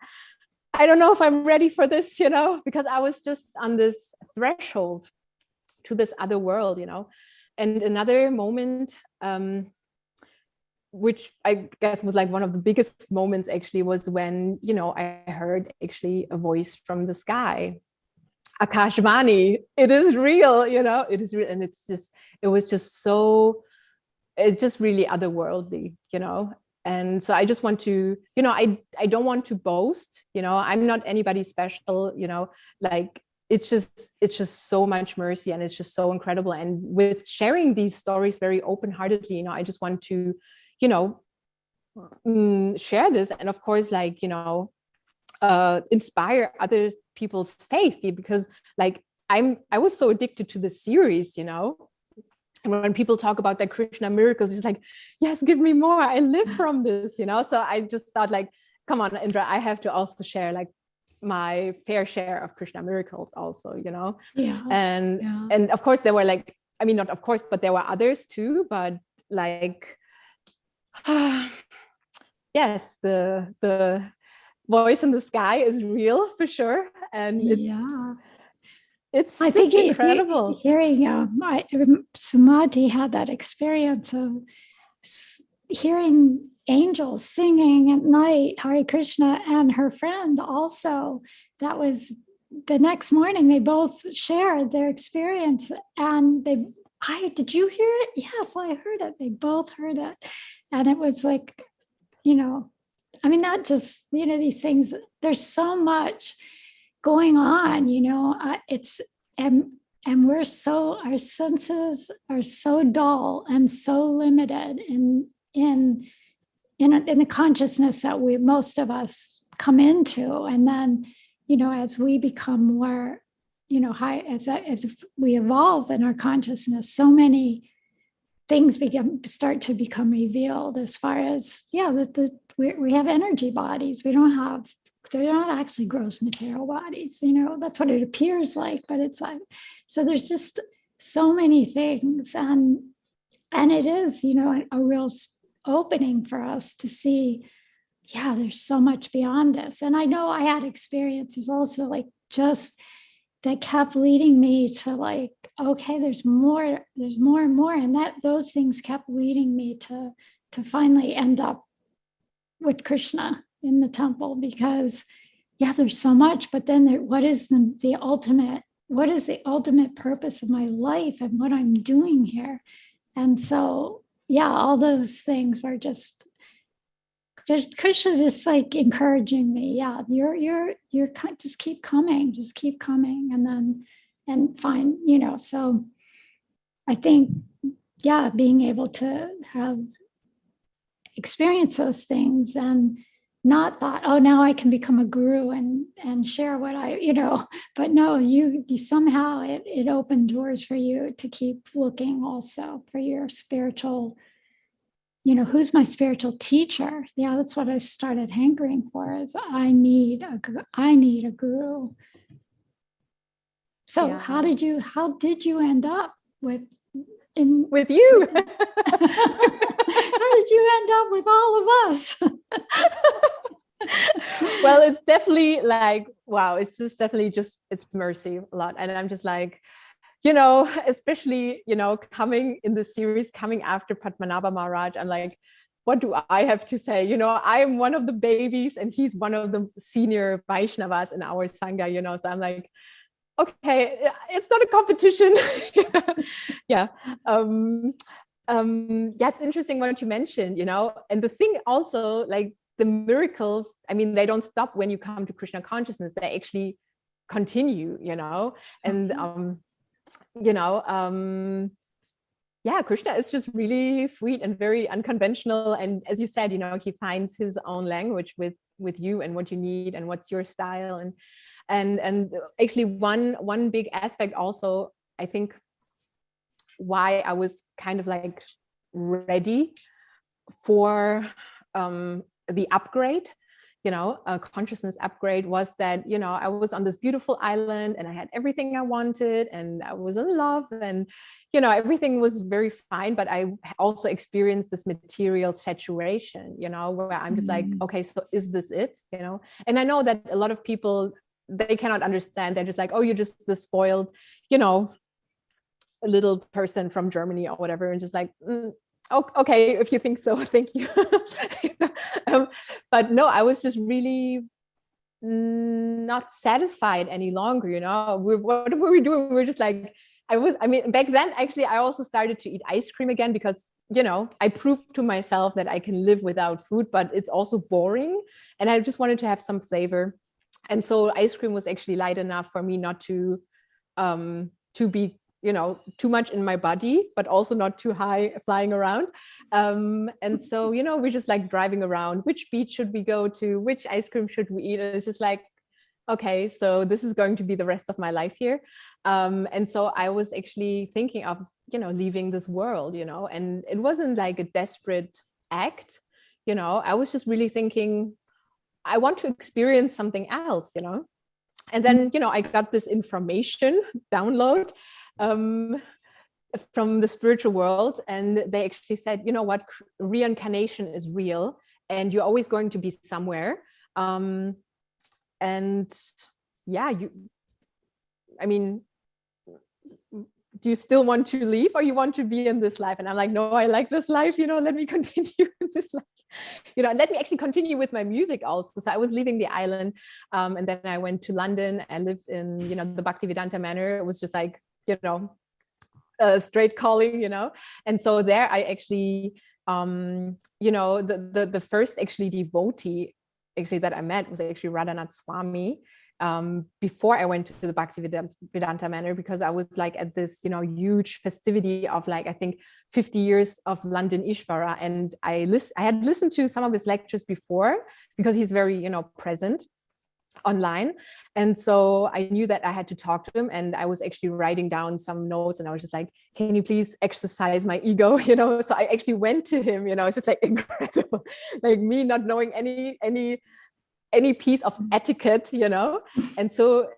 I don't know if I'm ready for this, you know, because I was just on this threshold to this other world, you know. And another moment, which I guess was like one of the biggest moments actually, was when, you know, I heard actually a voice from the sky. Akashvani, it is real, you know, it is real. And it's just really otherworldly, you know. And so I just want to, you know, I don't want to boast, you know, I'm not anybody special, you know, like, it's just so much mercy, and it's just so incredible. And with sharing these stories very open-heartedly, you know, I just want to, you know, share this, and of course, like, you know, inspire other people's faith, because like I was so addicted to the series, you know. And when people talk about the Krishna miracles, it's just like, yes, give me more. I live from this, you know. So I just thought like, come on, Indra, I have to also share like my fair share of Krishna miracles also, you know. And of course there were like, I mean, not of course, but there were others too, but like, yes, the voice in the sky is real for sure. And it's I think incredible. Hearing Samadhi had that experience of hearing angels singing at night, Hare Krishna, and her friend also. That was the next morning. They both shared their experience, and did you hear it? Yes, I heard it. They both heard it, and it was like, you know, I mean, not just, you know, these things. There's so much going on, you know. And we're our senses are so dull and so limited in the consciousness that most of us come into. And then, you know, as we become more, you know, high, as we evolve in our consciousness, so many things start to become revealed, as far as, we have energy bodies. They're not actually gross material bodies, you know. That's what it appears like, but it's like, so there's just so many things, and it is, you know, a real opening for us to see, there's so much beyond this. And I know I had experiences also, like, just that kept leading me to like, okay, there's more and more, and those things kept leading me to finally end up with Krishna in the temple, because there's so much, but then what is the ultimate purpose of my life and what I'm doing here? And so all those things were just Krishna just like encouraging me. Yeah, just keep coming, and find, so I think, yeah, being able to have experienced those things and not thought, oh, now I can become a guru and share what but no, you somehow it opened doors for you to keep looking also for your spiritual, who's my spiritual teacher? Yeah, that's what I started hankering for, is I need a guru. So how did you end up with you? How did you end up with all of us? Well, it's definitely like, wow, it's mercy a lot. And I'm just like, especially, coming in the series, coming after Padmanabha Maharaj, I'm like, what do I have to say? I am one of the babies and he's one of the senior Vaishnavas in our Sangha, so I'm like, okay, it's not a competition. Yeah. It's interesting what you mentioned, and the thing also, like the miracles, I mean, they don't stop when you come to Krishna consciousness, they actually continue, and Krishna is just really sweet and very unconventional. And as you said, he finds his own language with you and what you need and what's your style. And actually one big aspect also, I think, why I was kind of like ready for the upgrade, a consciousness upgrade, was that, I was on this beautiful island and I had everything I wanted and I was in love and, everything was very fine. But I also experienced this material saturation, where I'm just like, okay, so is this it? And I know that a lot of people, they cannot understand. They're just like, oh, you're just the spoiled, a little person from Germany or whatever, and just like, okay, if you think so, thank you. But no, I was just really not satisfied any longer. What were we doing? We were just like, back then, actually, I also started to eat ice cream again because, I proved to myself that I can live without food, but it's also boring. And I just wanted to have some flavor. And so ice cream was actually light enough for me not to be, too much in my body, but also not too high flying around. And so, we're just like driving around, which beach should we go to? Which ice cream should we eat? And it's just like, okay, so this is going to be the rest of my life here. And so I was actually thinking of, leaving this world, and it wasn't like a desperate act. I was just really thinking, I want to experience something else, And then, I got this information download from the spiritual world. And they actually said, what, reincarnation is real and you're always going to be somewhere. And yeah, do you still want to leave or you want to be in this life? And I'm like, no, I like this life, let me continue in this life. And let me actually continue with my music also. So I was leaving the island, and then I went to London. I lived in, the Bhaktivedanta Manor. It was just like, straight calling, And so there I actually, the first actually devotee actually that I met was actually Radhanath Swami. Before I went to the Bhaktivedanta Manor, because I was like at this, huge festivity of like, I think 50 years of London Ishvara. And I had listened to some of his lectures before because he's very, present online. And so I knew that I had to talk to him, and I was actually writing down some notes, and I was just like, can you please exercise my ego? So I actually went to him, it's just like incredible, like me not knowing any piece of etiquette, And so,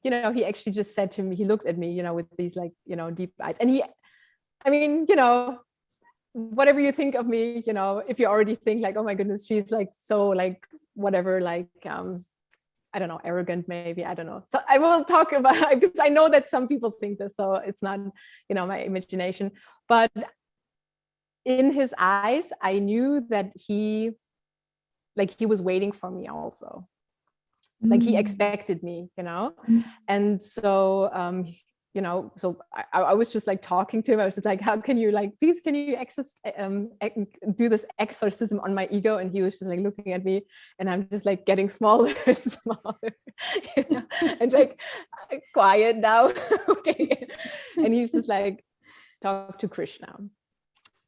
he actually just said to me, he looked at me, with these like, deep eyes. And whatever you think of me, if you already think like, oh my goodness, she's like, so like, whatever, like, I don't know, arrogant, maybe, I don't know. So I will talk about, because I know that some people think this, so it's not, my imagination. But in his eyes, I knew that he was waiting for me also. Like he expected me, And so so I was just like talking to him. I was just like, how can you please, can you do this exorcism on my ego? And he was just like looking at me, and I'm just like getting smaller and smaller, and like, quiet now. Okay. And he's just like, talk to Krishna.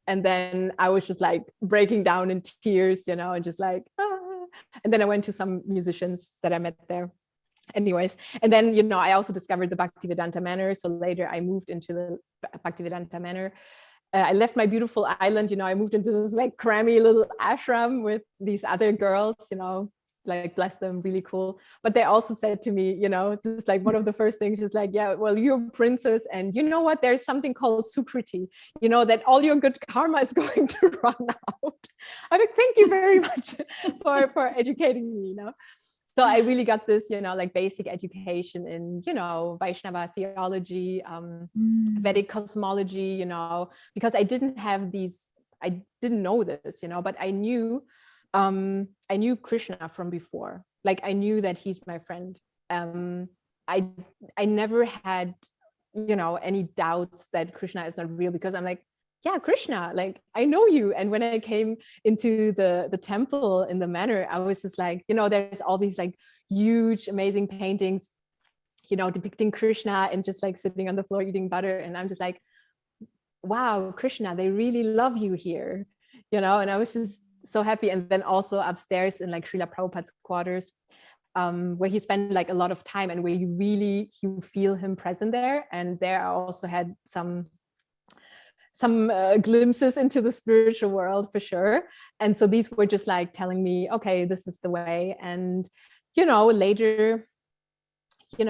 And then I was just like breaking down in tears, and just like, ah. And then I went to some musicians that I met there. Anyways, and then, I also discovered the Bhaktivedanta manor. So later I moved into the Bhaktivedanta manor. I left my beautiful island, I moved into this like crammy little ashram with these other girls, like, bless them, really cool. But they also said to me, just like one of the first things is like, yeah, well, you're a princess, and you know what, there's something called sukriti, that all your good karma is going to run out. I'm like, thank you very much for educating me, So I really got this, like basic education in, Vaishnava theology, Vedic cosmology, because I didn't know this, but I knew Krishna from before. Like, I knew that he's my friend. I never had, any doubts that Krishna is not real, because I'm like, yeah, Krishna, like, I know you. And when I came into the temple in the manor, I was just like, there's all these like huge, amazing paintings, depicting Krishna and just like sitting on the floor eating butter. And I'm just like, wow, Krishna, they really love you here, and I was just so happy. And then also upstairs in like Srila Prabhupada's quarters, where he spent like a lot of time, and where you feel him present there. And there I also had some glimpses into the spiritual world, for sure. And so these were just like telling me, okay, this is the way. And later, when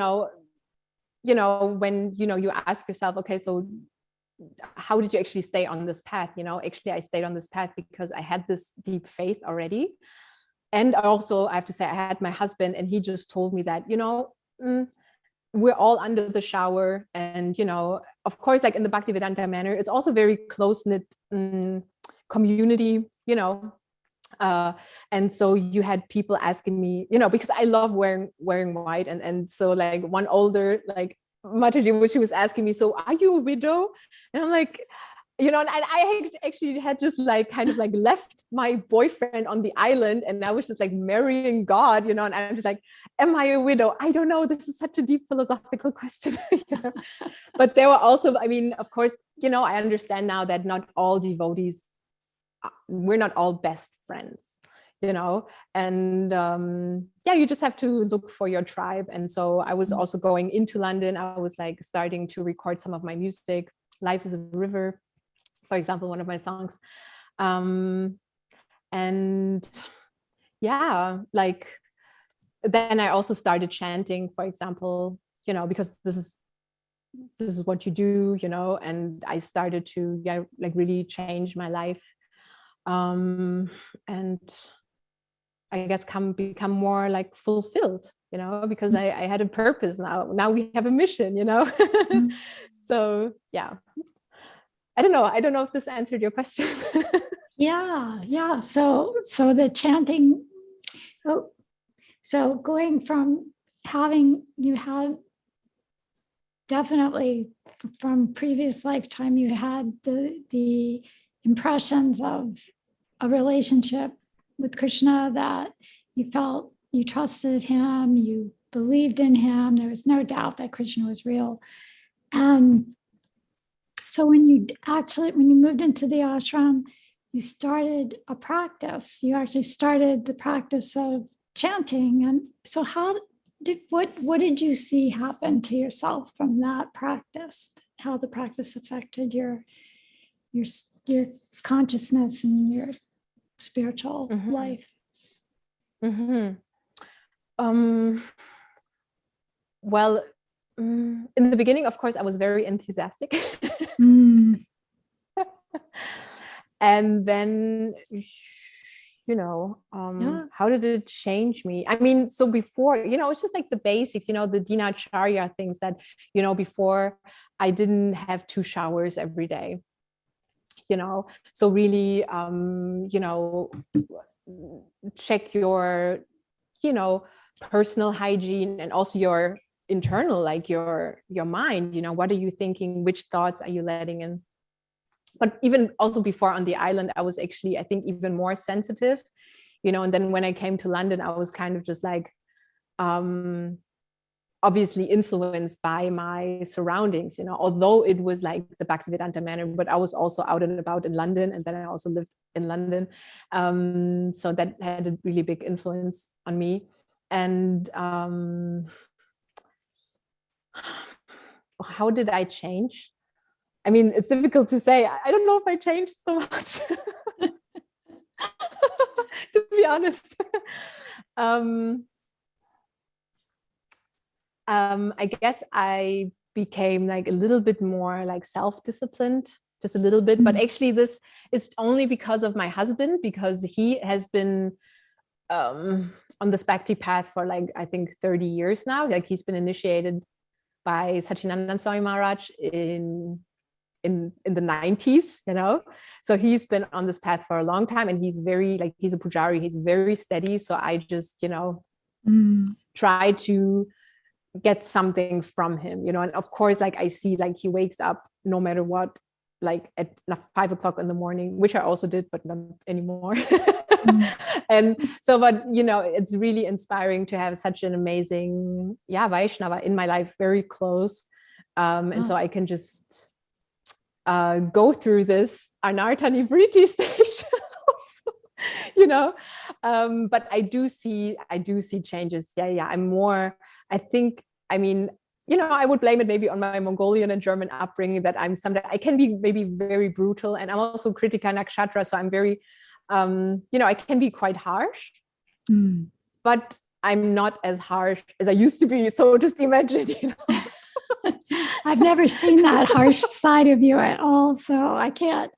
you ask yourself, okay, so how did you actually stay on this path? Actually, I stayed on this path because I had this deep faith already. And also, I have to say, I had my husband, and he just told me that, we're all under the shower. And, of course, like in the Bhaktivedanta manor, it's also very close-knit community, and so you had people asking me, because I love wearing white. And so like one older, like Mataji, she was asking me, so are you a widow? And I'm like, and I actually had just like kind of like left my boyfriend on the island, and I was just like marrying God, and I'm just like, am I a widow? I don't know. This is such a deep philosophical question. But there were also, I mean, of course, I understand now that not all devotees, we're not all best friends, and you just have to look for your tribe. And so I was also going into London. I was like starting to record some of my music. Life is a River, for example, one of my songs. And yeah, like then I also started chanting, for example, because this is what you do, and I started to like really change my life, and I guess become more like fulfilled, because I had a purpose now we have a mission, So yeah, I don't know if this answered your question. Yeah. So the chanting, so going from you had definitely from previous lifetime, you had the impressions of a relationship with Krishna, that you felt you trusted him, you believed in him. There was no doubt that Krishna was real. And so when you moved into the ashram, you started a practice. You actually started the practice of chanting. And so what did you see happen to yourself from that practice? How the practice affected your consciousness and your spiritual life? Well, in the beginning, of course, I was very enthusiastic. And then, how did it change me? I mean, so before, it's just like the basics, the dinacharya things that, before I didn't have 2 showers every day, so really, check your, personal hygiene, and also your internal, like your mind, what are you thinking, which thoughts are you letting in. But even also before on the island, I was actually, I think, even more sensitive, and then when I came to London, I was kind of just like obviously influenced by my surroundings, although it was like the Bhaktivedanta manner, but I was also out and about in London, and then I also lived in London. So that had a really big influence on me. And how did I change? I mean, it's difficult to say. I don't know if I changed so much, to be honest. I guess I became like a little bit more like self-disciplined, just a little bit. But actually, this is only because of my husband, because he has been on this Bhakti path for like, I think 30 years now. Like he's been initiated by Satchidananda Swami Maharaj in the 90s, so he's been on this path for a long time, and he's very like, he's a pujari, he's very steady. So I just try to get something from him, and of course, like I see, like he wakes up no matter what, like at 5 o'clock in the morning, which I also did, but not anymore. And so, but it's really inspiring to have such an amazing Vaishnava in my life, very close, and so I can just go through this anartha nivriti stage also, but I do see changes. I'm more, I think, I mean, I would blame it maybe on my Mongolian and German upbringing, that I can be maybe very brutal, and I'm also Kritika Nakshatra, so I'm very I can be quite harsh, but I'm not as harsh as I used to be. So just imagine, I've never seen that harsh side of you at all. So I can't.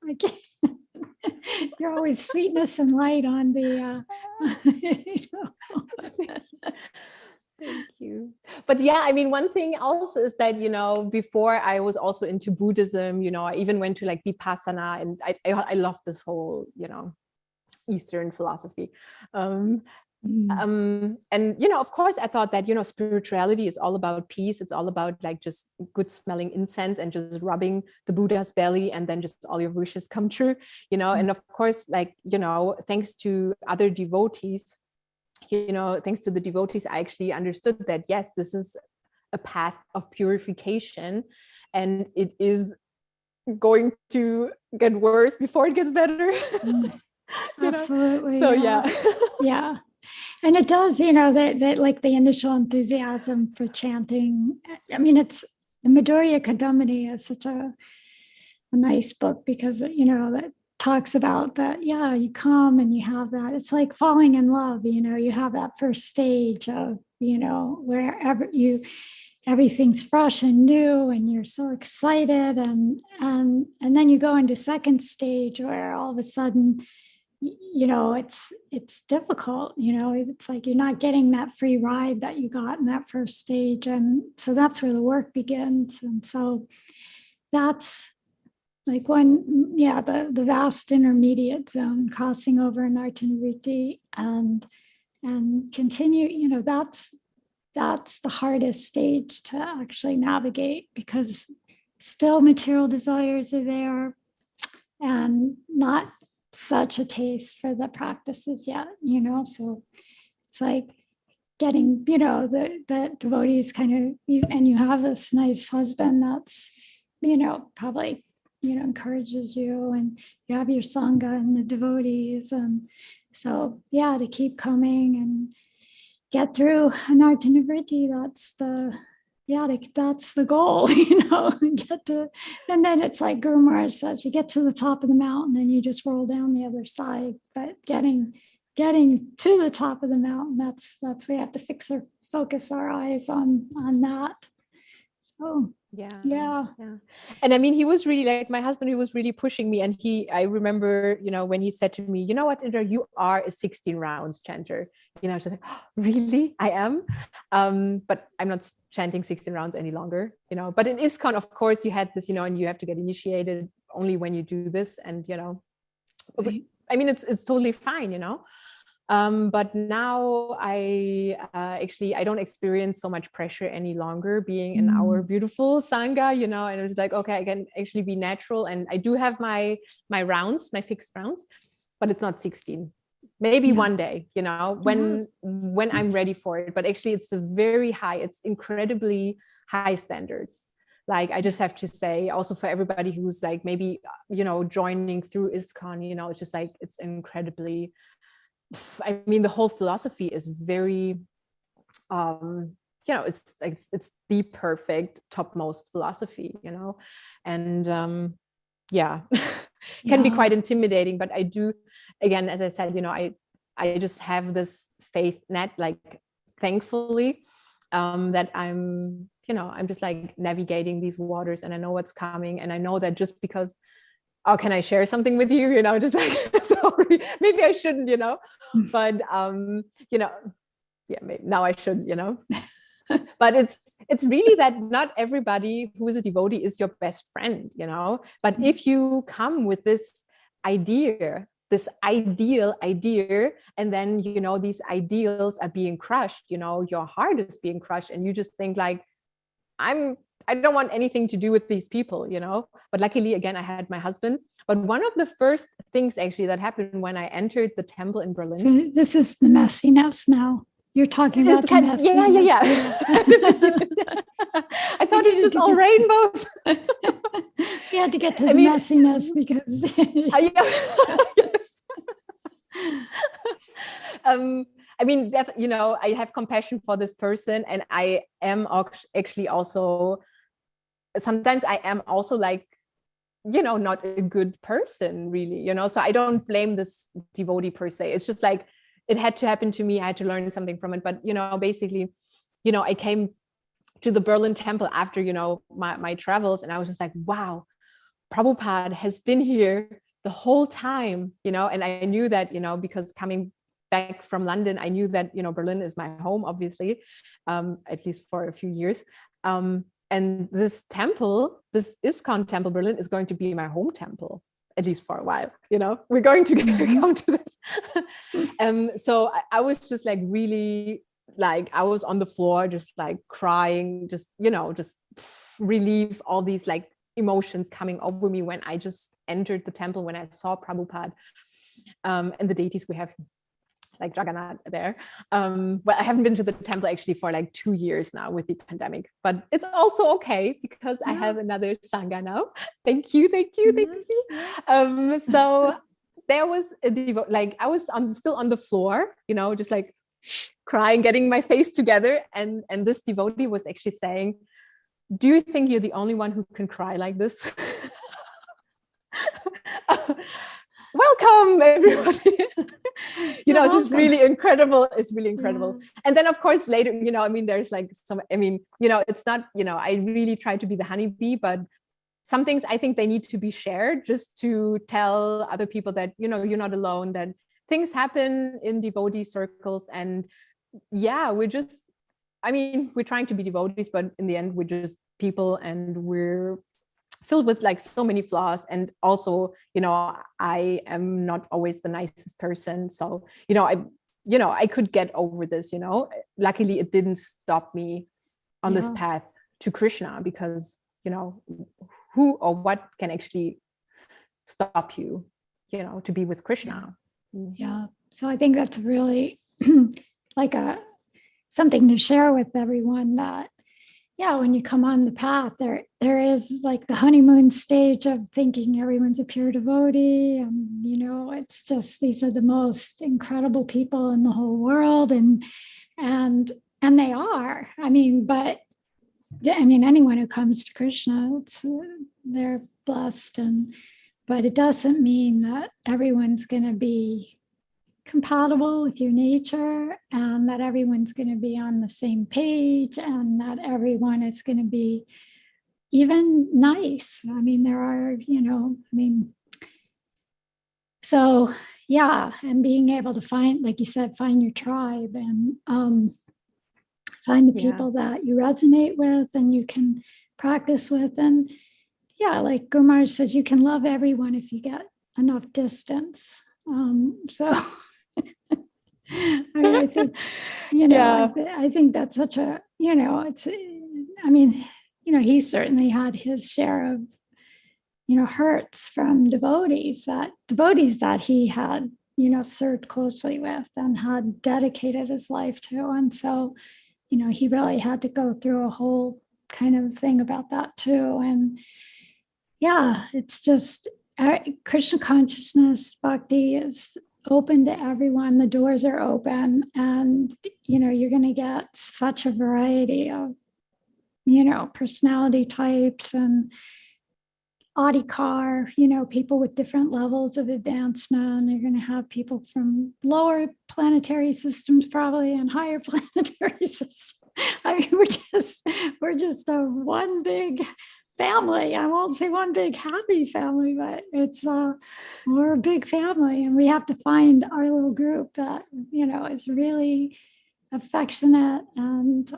You're always sweetness and light on the. Thank you. But I mean, one thing also is that, before I was also into Buddhism, I even went to like Vipassana, and I love this whole, Eastern philosophy. And, of course, I thought that, spirituality is all about peace. It's all about like just good smelling incense and just rubbing the Buddha's belly, and then just all your wishes come true, and of course, like, thanks to other devotees, thanks to the devotees, I actually understood that, yes, this is a path of purification, and it is going to get worse before it gets better. Absolutely. So yeah. And it does, that like the initial enthusiasm for chanting. I mean, it's the Madhurya Kadambini is such a nice book, because that talks about that. You come and you have that. It's like falling in love. You have that first stage of wherever everything's fresh and new, and you're so excited, and then you go into second stage, where all of a sudden, it's difficult. It's like you're not getting that free ride that you got in that first stage, and so that's where the work begins. And so that's like when the vast intermediate zone, crossing over anartha nivriti and continue, that's the hardest stage to actually navigate, because still material desires are there, and not such a taste for the practices yet, so it's like getting, the devotees kind of, and you have this nice husband that's, probably, encourages you, and you have your sangha and the devotees, and so to keep coming and get through anartha nivriti, that's the goal, get to, and then it's like Guru Maharaj says, you get to the top of the mountain and you just roll down the other side. But getting to the top of the mountain, that's we have to focus our eyes on that. So yeah. And I mean, he was really like, my husband, he was really pushing me, and I remember, when he said to me, you know what, Indra, you are a 16 rounds chanter, just like, oh, really, I am, but I'm not chanting 16 rounds any longer, but in ISKCON, of course, you had this, and you have to get initiated only when you do this, and I mean, it's totally fine, But now I actually, I don't experience so much pressure any longer being in our beautiful Sangha, you know, and it's like, okay, I can actually be natural. And I do have my rounds, my fixed rounds, but it's not 16. Maybe one day, you know, when I'm ready for it. But actually it's a very high, it's incredibly high standards. Like, I just have to say, also for everybody who's like maybe, you know, joining through ISKCON, you know, it's just like, it's incredibly, I mean, the whole philosophy is very, you know, it's like, it's the perfect topmost philosophy, you know, and can be quite intimidating, but I do, again, as I said, you know, I just have this faith net, like, thankfully, that I'm, you know, I'm just like navigating these waters, and I know what's coming, and I know that just because, oh, can I share something with you? You know, just like, sorry, maybe I shouldn't, you know, but, you know, yeah, maybe now I should, you know, but it's really that not everybody who is a devotee is your best friend, you know, but if you come with this idea, this ideal idea, and then, you know, these ideals are being crushed, you know, your heart is being crushed, and you just think like, I don't want anything to do with these people, you know. But luckily, again, I had my husband. But one of the first things actually that happened when I entered the temple in Berlin. So this is the messiness now. You're talking about the messiness. Yeah. I thought it's just all rainbows. You had to get to the messiness because. Yes. I mean, you know, I have compassion for this person, and I am actually also, sometimes I am also like, you know, not a good person really, you know, so I don't blame this devotee per se. It's just like, it had to happen to me. I had to learn something from it. But, you know, basically, you know, I came to the Berlin temple after, you know, my travels, and I was just like, wow, Prabhupada has been here the whole time, you know, and I knew that, you know, because coming back from London, I knew that, you know, Berlin is my home, obviously, at least for a few years. And this temple, this ISKCON temple, Berlin, is going to be my home temple, at least for a while, you know, we're going to come to this. So I was just like, really, like, I was on the floor, just like crying, just, you know, just relieve all these like emotions coming over me when I just entered the temple, when I saw Prabhupada, and the deities we have, like Jagannath there. Well, I haven't been to the temple actually for like 2 years now with the pandemic, but it's also okay because I have another Sangha now. Thank you. So there was a like, I was still on the floor, you know, just like crying, getting my face together. And this devotee was actually saying, do you think you're the only one who can cry like this? Welcome, everybody. You know, it's just really incredible. It's really incredible. Yeah. And then, of course, later, you know, I mean, there's like some, I mean, you know, it's not, you know, I really try to be the honeybee, but some things I think they need to be shared just to tell other people that, you know, you're not alone, that things happen in devotee circles. And yeah, we're just, I mean, we're trying to be devotees, but in the end, we're just people, and we're filled with like so many flaws. And also, you know, I am not always the nicest person. So, you know, I could get over this, you know, luckily it didn't stop me on this path to Krishna, because, you know, who or what can actually stop you, you know, to be with Krishna. Yeah. So I think that's really like something to share with everyone, that when you come on the path, there is like the honeymoon stage of thinking everyone's a pure devotee, and you know, it's just, these are the most incredible people in the whole world, and they are. I mean, but I mean, anyone who comes to Krishna, they're blessed, but it doesn't mean that everyone's going to be compatible with your nature, and that everyone's going to be on the same page, and that everyone is going to be even nice. I mean, there are, you know, I mean, so yeah, and being able to find, like you said, find your tribe, and find the people that you resonate with and you can practice with. And like Guru Maharaj says, you can love everyone if you get enough distance. So I think, Yeah. I think that's such a, it's, I mean, he certainly had his share of, hurts from devotees that he had, served closely with and had dedicated his life to. And so, he really had to go through a whole kind of thing about that too. And yeah, it's just Krishna consciousness bhakti is open to everyone. The doors are open, and you're going to get such a variety of personality types and adhikar, people with different levels of advancement. You're going to have people from lower planetary systems probably and higher planetary systems. I mean, we're just a one big family. I won't say one big happy family, but we're a big family, and we have to find our little group that is really affectionate and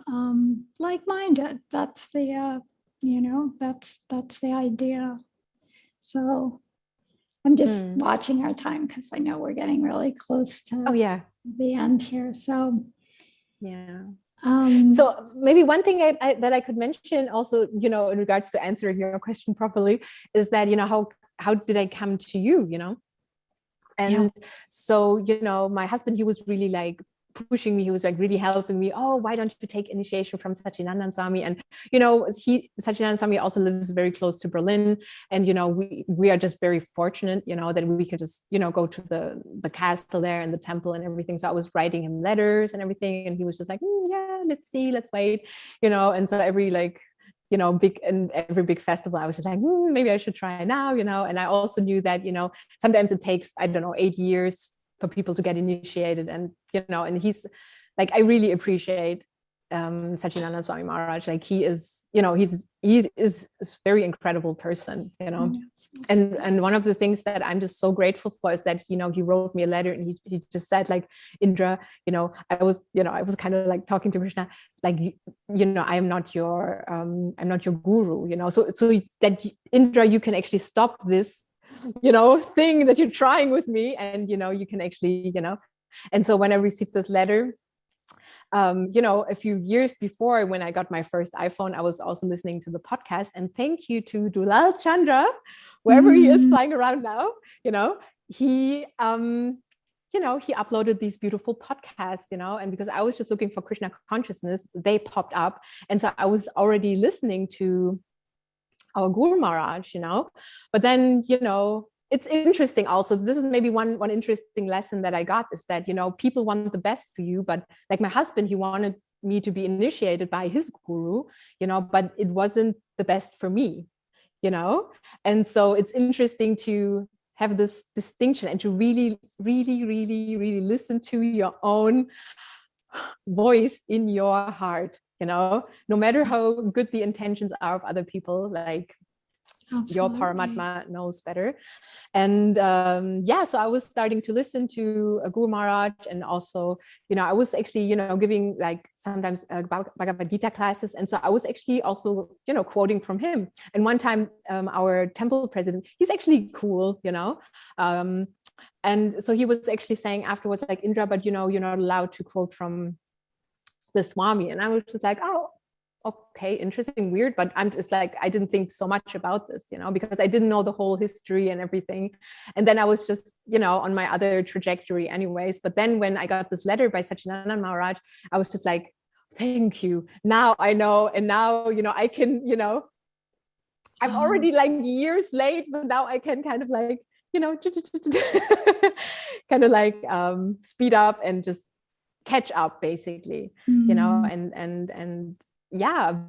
like-minded. That's the that's the idea. So I'm just watching our time because I know we're getting really close to the end here. So yeah. So maybe one thing that I could mention also, in regards to answering your question properly, is that, how did I come to you, And so, my husband, he was really like pushing me. He was like really helping me. Oh, why don't you take initiation from Satchidananda Swami? And, Satchidananda Swami also lives very close to Berlin. And, we are just very fortunate, that we could just, go to the castle there and the temple and everything. So I was writing him letters and everything. And he was just like, yeah, let's see, let's wait, and so every every big festival, I was just like, maybe I should try now, and I also knew that, sometimes it takes, I don't know, 8 years for people to get initiated. And, and he's like, I really appreciate Satchidananda Swami Maharaj. Like he is a very incredible person, and one of the things that I'm just so grateful for is that, he wrote me a letter and he just said like, Indra, I was kind of like talking to Krishna, like, I'm not your guru, so that Indra, you can actually stop this, thing that you're trying with me. And, you can actually, and so when I received this letter, a few years before, when I got my first iPhone, I was also listening to the podcast, and thank you to Dulal Chandra, wherever he is flying around now, he he uploaded these beautiful podcasts, and because I was just looking for Krishna consciousness, they popped up. And so I was already listening to our Guru Maharaj, but then, it's interesting also. This is maybe one interesting lesson that I got, is that, people want the best for you, but like my husband, he wanted me to be initiated by his guru, but it wasn't the best for me, and so it's interesting to have this distinction and to really, really, really, really listen to your own voice in your heart, no matter how good the intentions are of other people, like your Paramatma knows better. And so I was starting to listen to Guru Maharaj, and also, I was actually, giving like sometimes Bhagavad Gita classes. And so I was actually also, quoting from him. And one time our temple president, he's actually cool, and so he was actually saying afterwards, like, Indra, but you're not allowed to quote from the Swami. And I was just like, oh, okay, interesting, weird, but I'm just like, I didn't think so much about this, because I didn't know the whole history and everything. And then I was just, on my other trajectory anyways. But then when I got this letter by Satchidananda Maharaj, I was just like, thank you. Now I know. And now, I can, I'm already like years late, but now I can kind of like, kind of like speed up and just catch up basically, and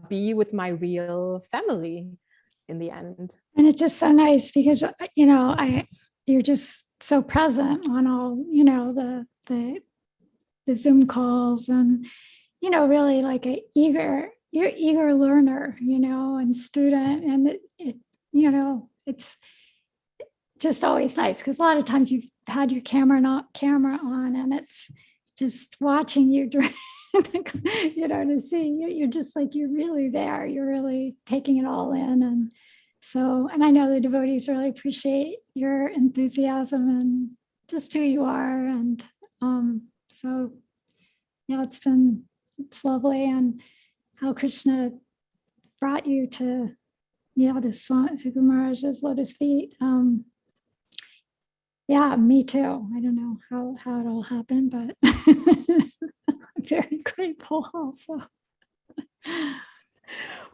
be with my real family in the end. And it's just so nice because, you're just so present on all, the Zoom calls, and, really like you're eager learner, and student. And it's just always nice because a lot of times you've had your camera on, and it's just watching you to see you're just like, you're really there, you're really taking it all in. And so, and I know the devotees really appreciate your enthusiasm and just who you are. And So yeah, it's lovely, and how Krishna brought you to Maharaj's lotus feet. Yeah, me too. I don't know how it all happened, but I'm very grateful also.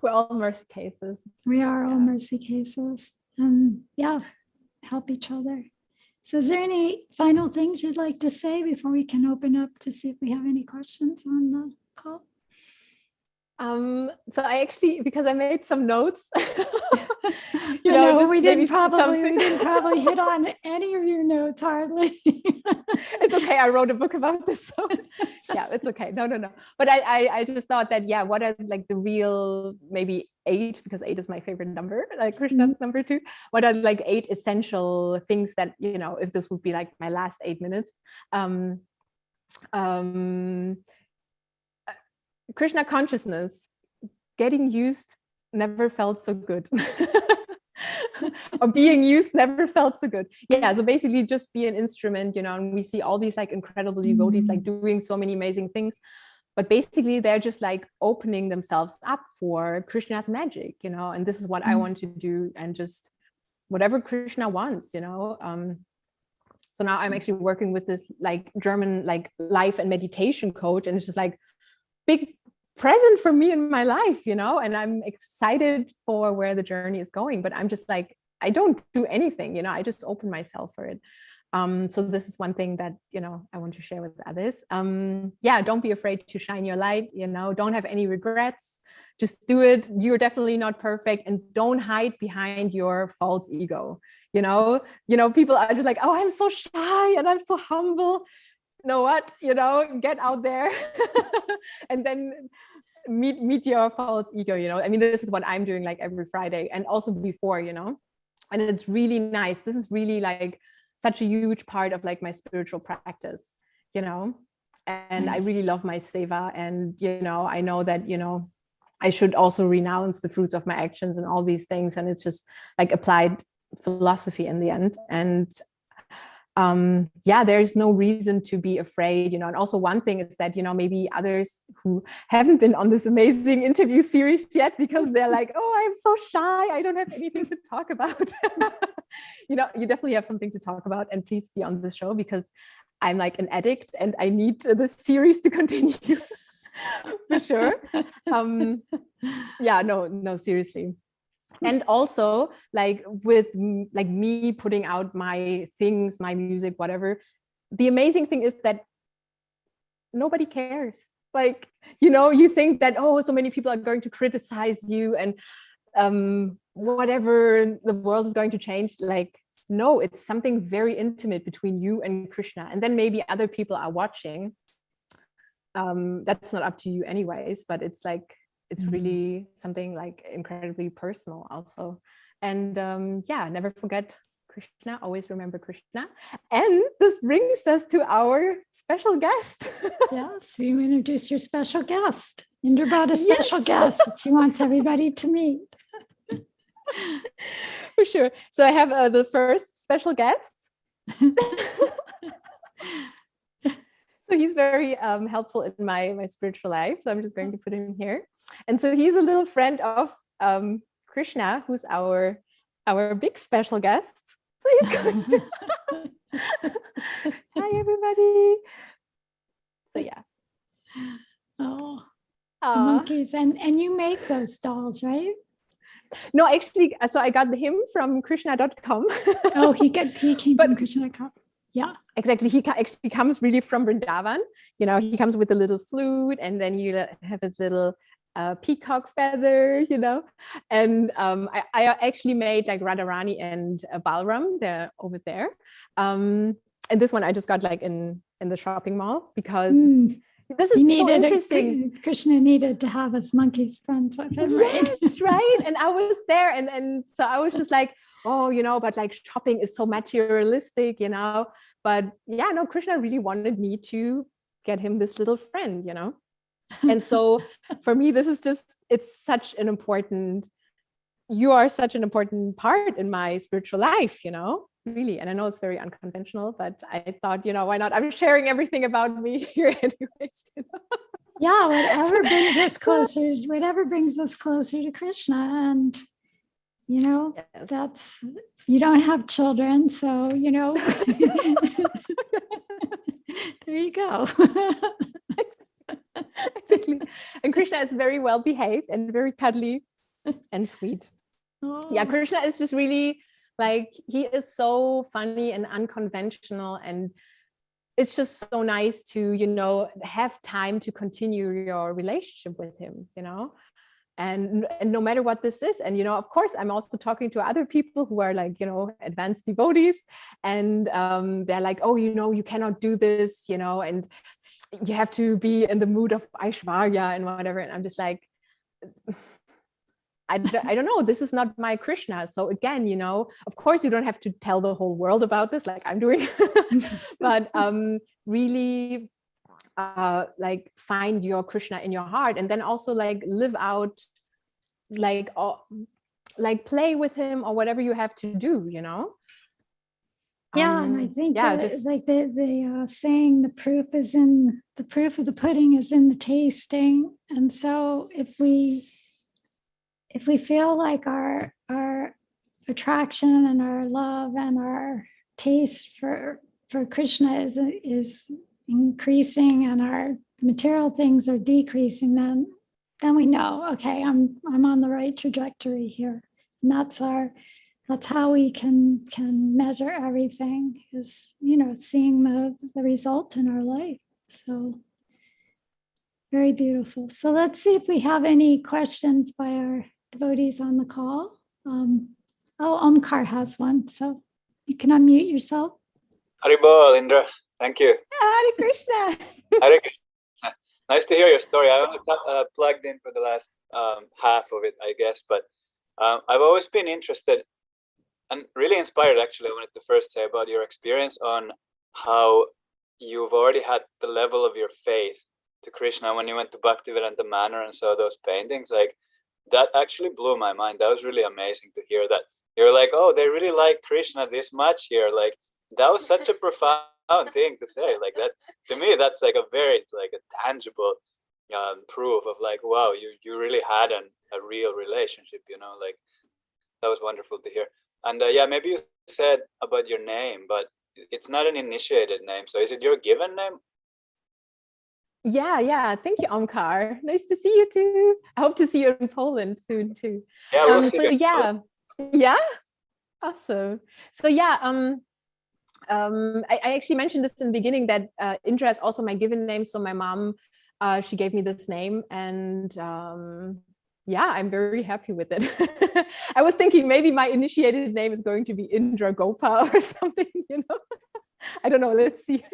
We're all mercy cases. We are all mercy cases. Yeah, help each other. So is there any final things you'd like to say before we can open up to see if we have any questions on the call? So I actually, because I made some notes, we didn't probably hit on any of your notes hardly. It's okay. I wrote a book about this. So yeah, it's okay. No. But I just thought that, yeah, what are like the real, maybe 8, because 8 is my favorite number, like Krishna's number 2. What are like 8 essential things that, if this would be like my last 8 minutes, Krishna consciousness, getting used never felt so good. Or being used never felt so good. Yeah, so basically just be an instrument, and we see all these like incredible devotees like doing so many amazing things, but basically they're just like opening themselves up for Krishna's magic, and this is what I want to do, and just whatever Krishna wants, So now I'm actually working with this like German like life and meditation coach, and it's just like big present for me in my life, and I'm excited for where the journey is going, but I'm just like, I don't do anything, I just open myself for it. So this is one thing that, I want to share with others. Don't be afraid to shine your light, don't have any regrets, just do it. You're definitely not perfect, and don't hide behind your false ego. People are just like, oh, I'm so shy and I'm so humble. Know what, get out there and then meet your false ego. I mean, this is what I'm doing like every Friday, and also before, and it's really nice. This is really like such a huge part of like my spiritual practice, and nice. I really love my seva, and I know that I should also renounce the fruits of my actions and all these things, and it's just like applied philosophy in the end. And there's no reason to be afraid, and also one thing is that, maybe others who haven't been on this amazing interview series yet, because they're like, oh, I'm so shy, I don't have anything to talk about. You definitely have something to talk about, and please be on this show, because I'm like an addict and I need this series to continue. For sure. No, seriously. And also like with like me putting out my things, my music, whatever, the amazing thing is that nobody cares. Like, you think that, oh, so many people are going to criticize you, and whatever, the world is going to change. Like, no, it's something very intimate between you and Krishna. And then maybe other people are watching. That's not up to you anyways, but it's like, it's really something like incredibly personal also. And never forget Krishna, always remember Krishna. And this brings us to our special guest. Yes, you introduce your special guest. Indra brought a special guest that she wants everybody to meet. For sure. So I have the first special guest. So he's very helpful in my spiritual life. So I'm just going to put him here. And so he's a little friend of Krishna, who's our big special guest. So he's going. Hi, everybody. So yeah. Oh, the monkeys, and you make those dolls, right? No, actually, so I got him from Krishna.com. Oh, he came from Krishna.com. Yeah, exactly. He actually comes really from Vrindavan. He comes with a little flute, and then you have his little peacock feather, and I actually made like Radharani and Balram. They're over there, and this one I just got like in the shopping mall, because this is so interesting. Krishna needed to have his monkeys friends with him, right? Yes, right. And I was there, and so I was just like, oh, but like shopping is so materialistic, but yeah, no, Krishna really wanted me to get him this little friend, And so for me, this is just, you are such an important part in my spiritual life, really. And I know it's very unconventional, but I thought, why not? I'm sharing everything about me here anyways. Yeah, whatever brings us closer to Krishna. And, that's, you don't have children, so, there you go. Exactly. And Krishna is very well behaved and very cuddly and sweet. Oh. Yeah, Krishna is just really he is so funny and unconventional, and it's just so nice to have time to continue your relationship with him, and no matter what this is. And of course I'm also talking to other people who are advanced devotees, and they're like, oh, you cannot do this, and you have to be in the mood of Aishwarya and whatever. And I'm just like, I don't know, this is not my Krishna. So again, of course you don't have to tell the whole world about this like I'm doing, but really find your Krishna in your heart, and then also live out, play with him or whatever you have to do, Yeah, and I think that it's like the saying, the proof of the pudding is in the tasting. And so if we feel like our attraction and our love and our taste for Krishna is increasing and our material things are decreasing, then we know, okay, I'm on the right trajectory here. And that's how we can measure everything, is seeing the result in our life. So very beautiful. So let's see if we have any questions by our devotees on the call. Omkar has one, so you can unmute yourself. Haribol, Indra. Thank you. Hare Krishna. Hare Krishna. Nice to hear your story. I only plugged in for the last half of it, I guess, but I've always been interested and really inspired, actually. I wanted to first say about your experience on how you've already had the level of your faith to Krishna when you went to Bhaktivedanta Manor and saw those paintings. That actually blew my mind. That was really amazing to hear that. You're like, oh, they really like Krishna this much here. That was such a profound thing to say. That, to me, that's a very a tangible proof of wow, you really had a real relationship, that was wonderful to hear. And yeah, maybe you said about your name, but it's not an initiated name. So is it your given name? Yeah. Thank you, Omkar. Nice to see you too. I hope to see you in Poland soon too. Yeah, we'll see. Yeah. Awesome. So yeah, I actually mentioned this in the beginning that Indra is also my given name. So my mom, she gave me this name, and yeah, I'm very happy with it. I was thinking maybe my initiated name is going to be Indra Gopa or something, I don't know. Let's see.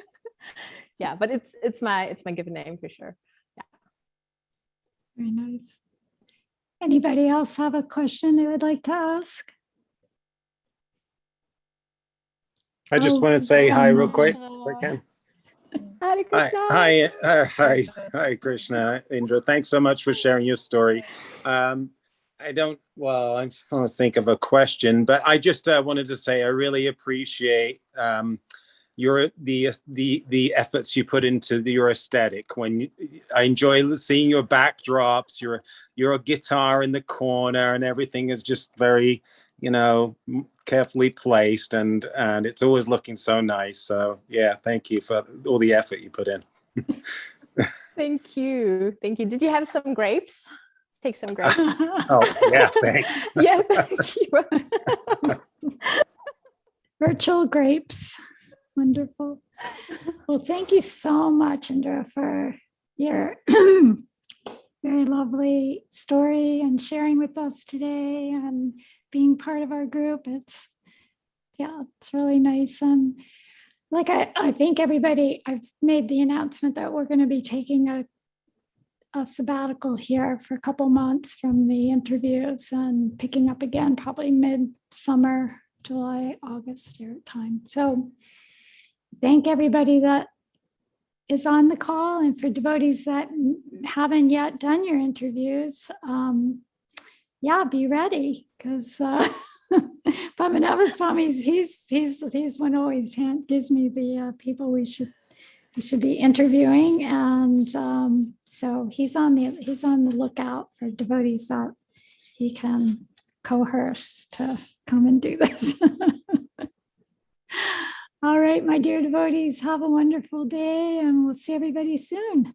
Yeah, but it's my given name for sure. Yeah. Very nice. Anybody else have a question they would like to ask? I just want to say hi real quick, if I can. Hare Krishna. Hi, Krishna, Indra. Thanks so much for sharing your story. I don't want to think of a question, but I just wanted to say I really appreciate the efforts you put into your aesthetic. I enjoy seeing your backdrops, your guitar in the corner, and everything is just very, carefully placed, and it's always looking so nice. So yeah, thank you for all the effort you put in. Thank you. Did you have some grapes? Take some grapes. Oh yeah, thanks. Yeah, thank you. Virtual grapes. Wonderful. Well, thank you so much, Indra, for your very lovely story and sharing with us today and being part of our group. It's really nice. And I think everybody, I've made the announcement that we're going to be taking a sabbatical here for a couple months from the interviews and picking up again probably mid-summer, July, August time. So thank everybody that is on the call, and for devotees that haven't yet done your interviews, be ready, because Padmanabha Swami's, he's one who always gives me the people we should be interviewing, and so he's on the lookout for devotees that he can coerce to come and do this. All right, my dear devotees, have a wonderful day, and we'll see everybody soon.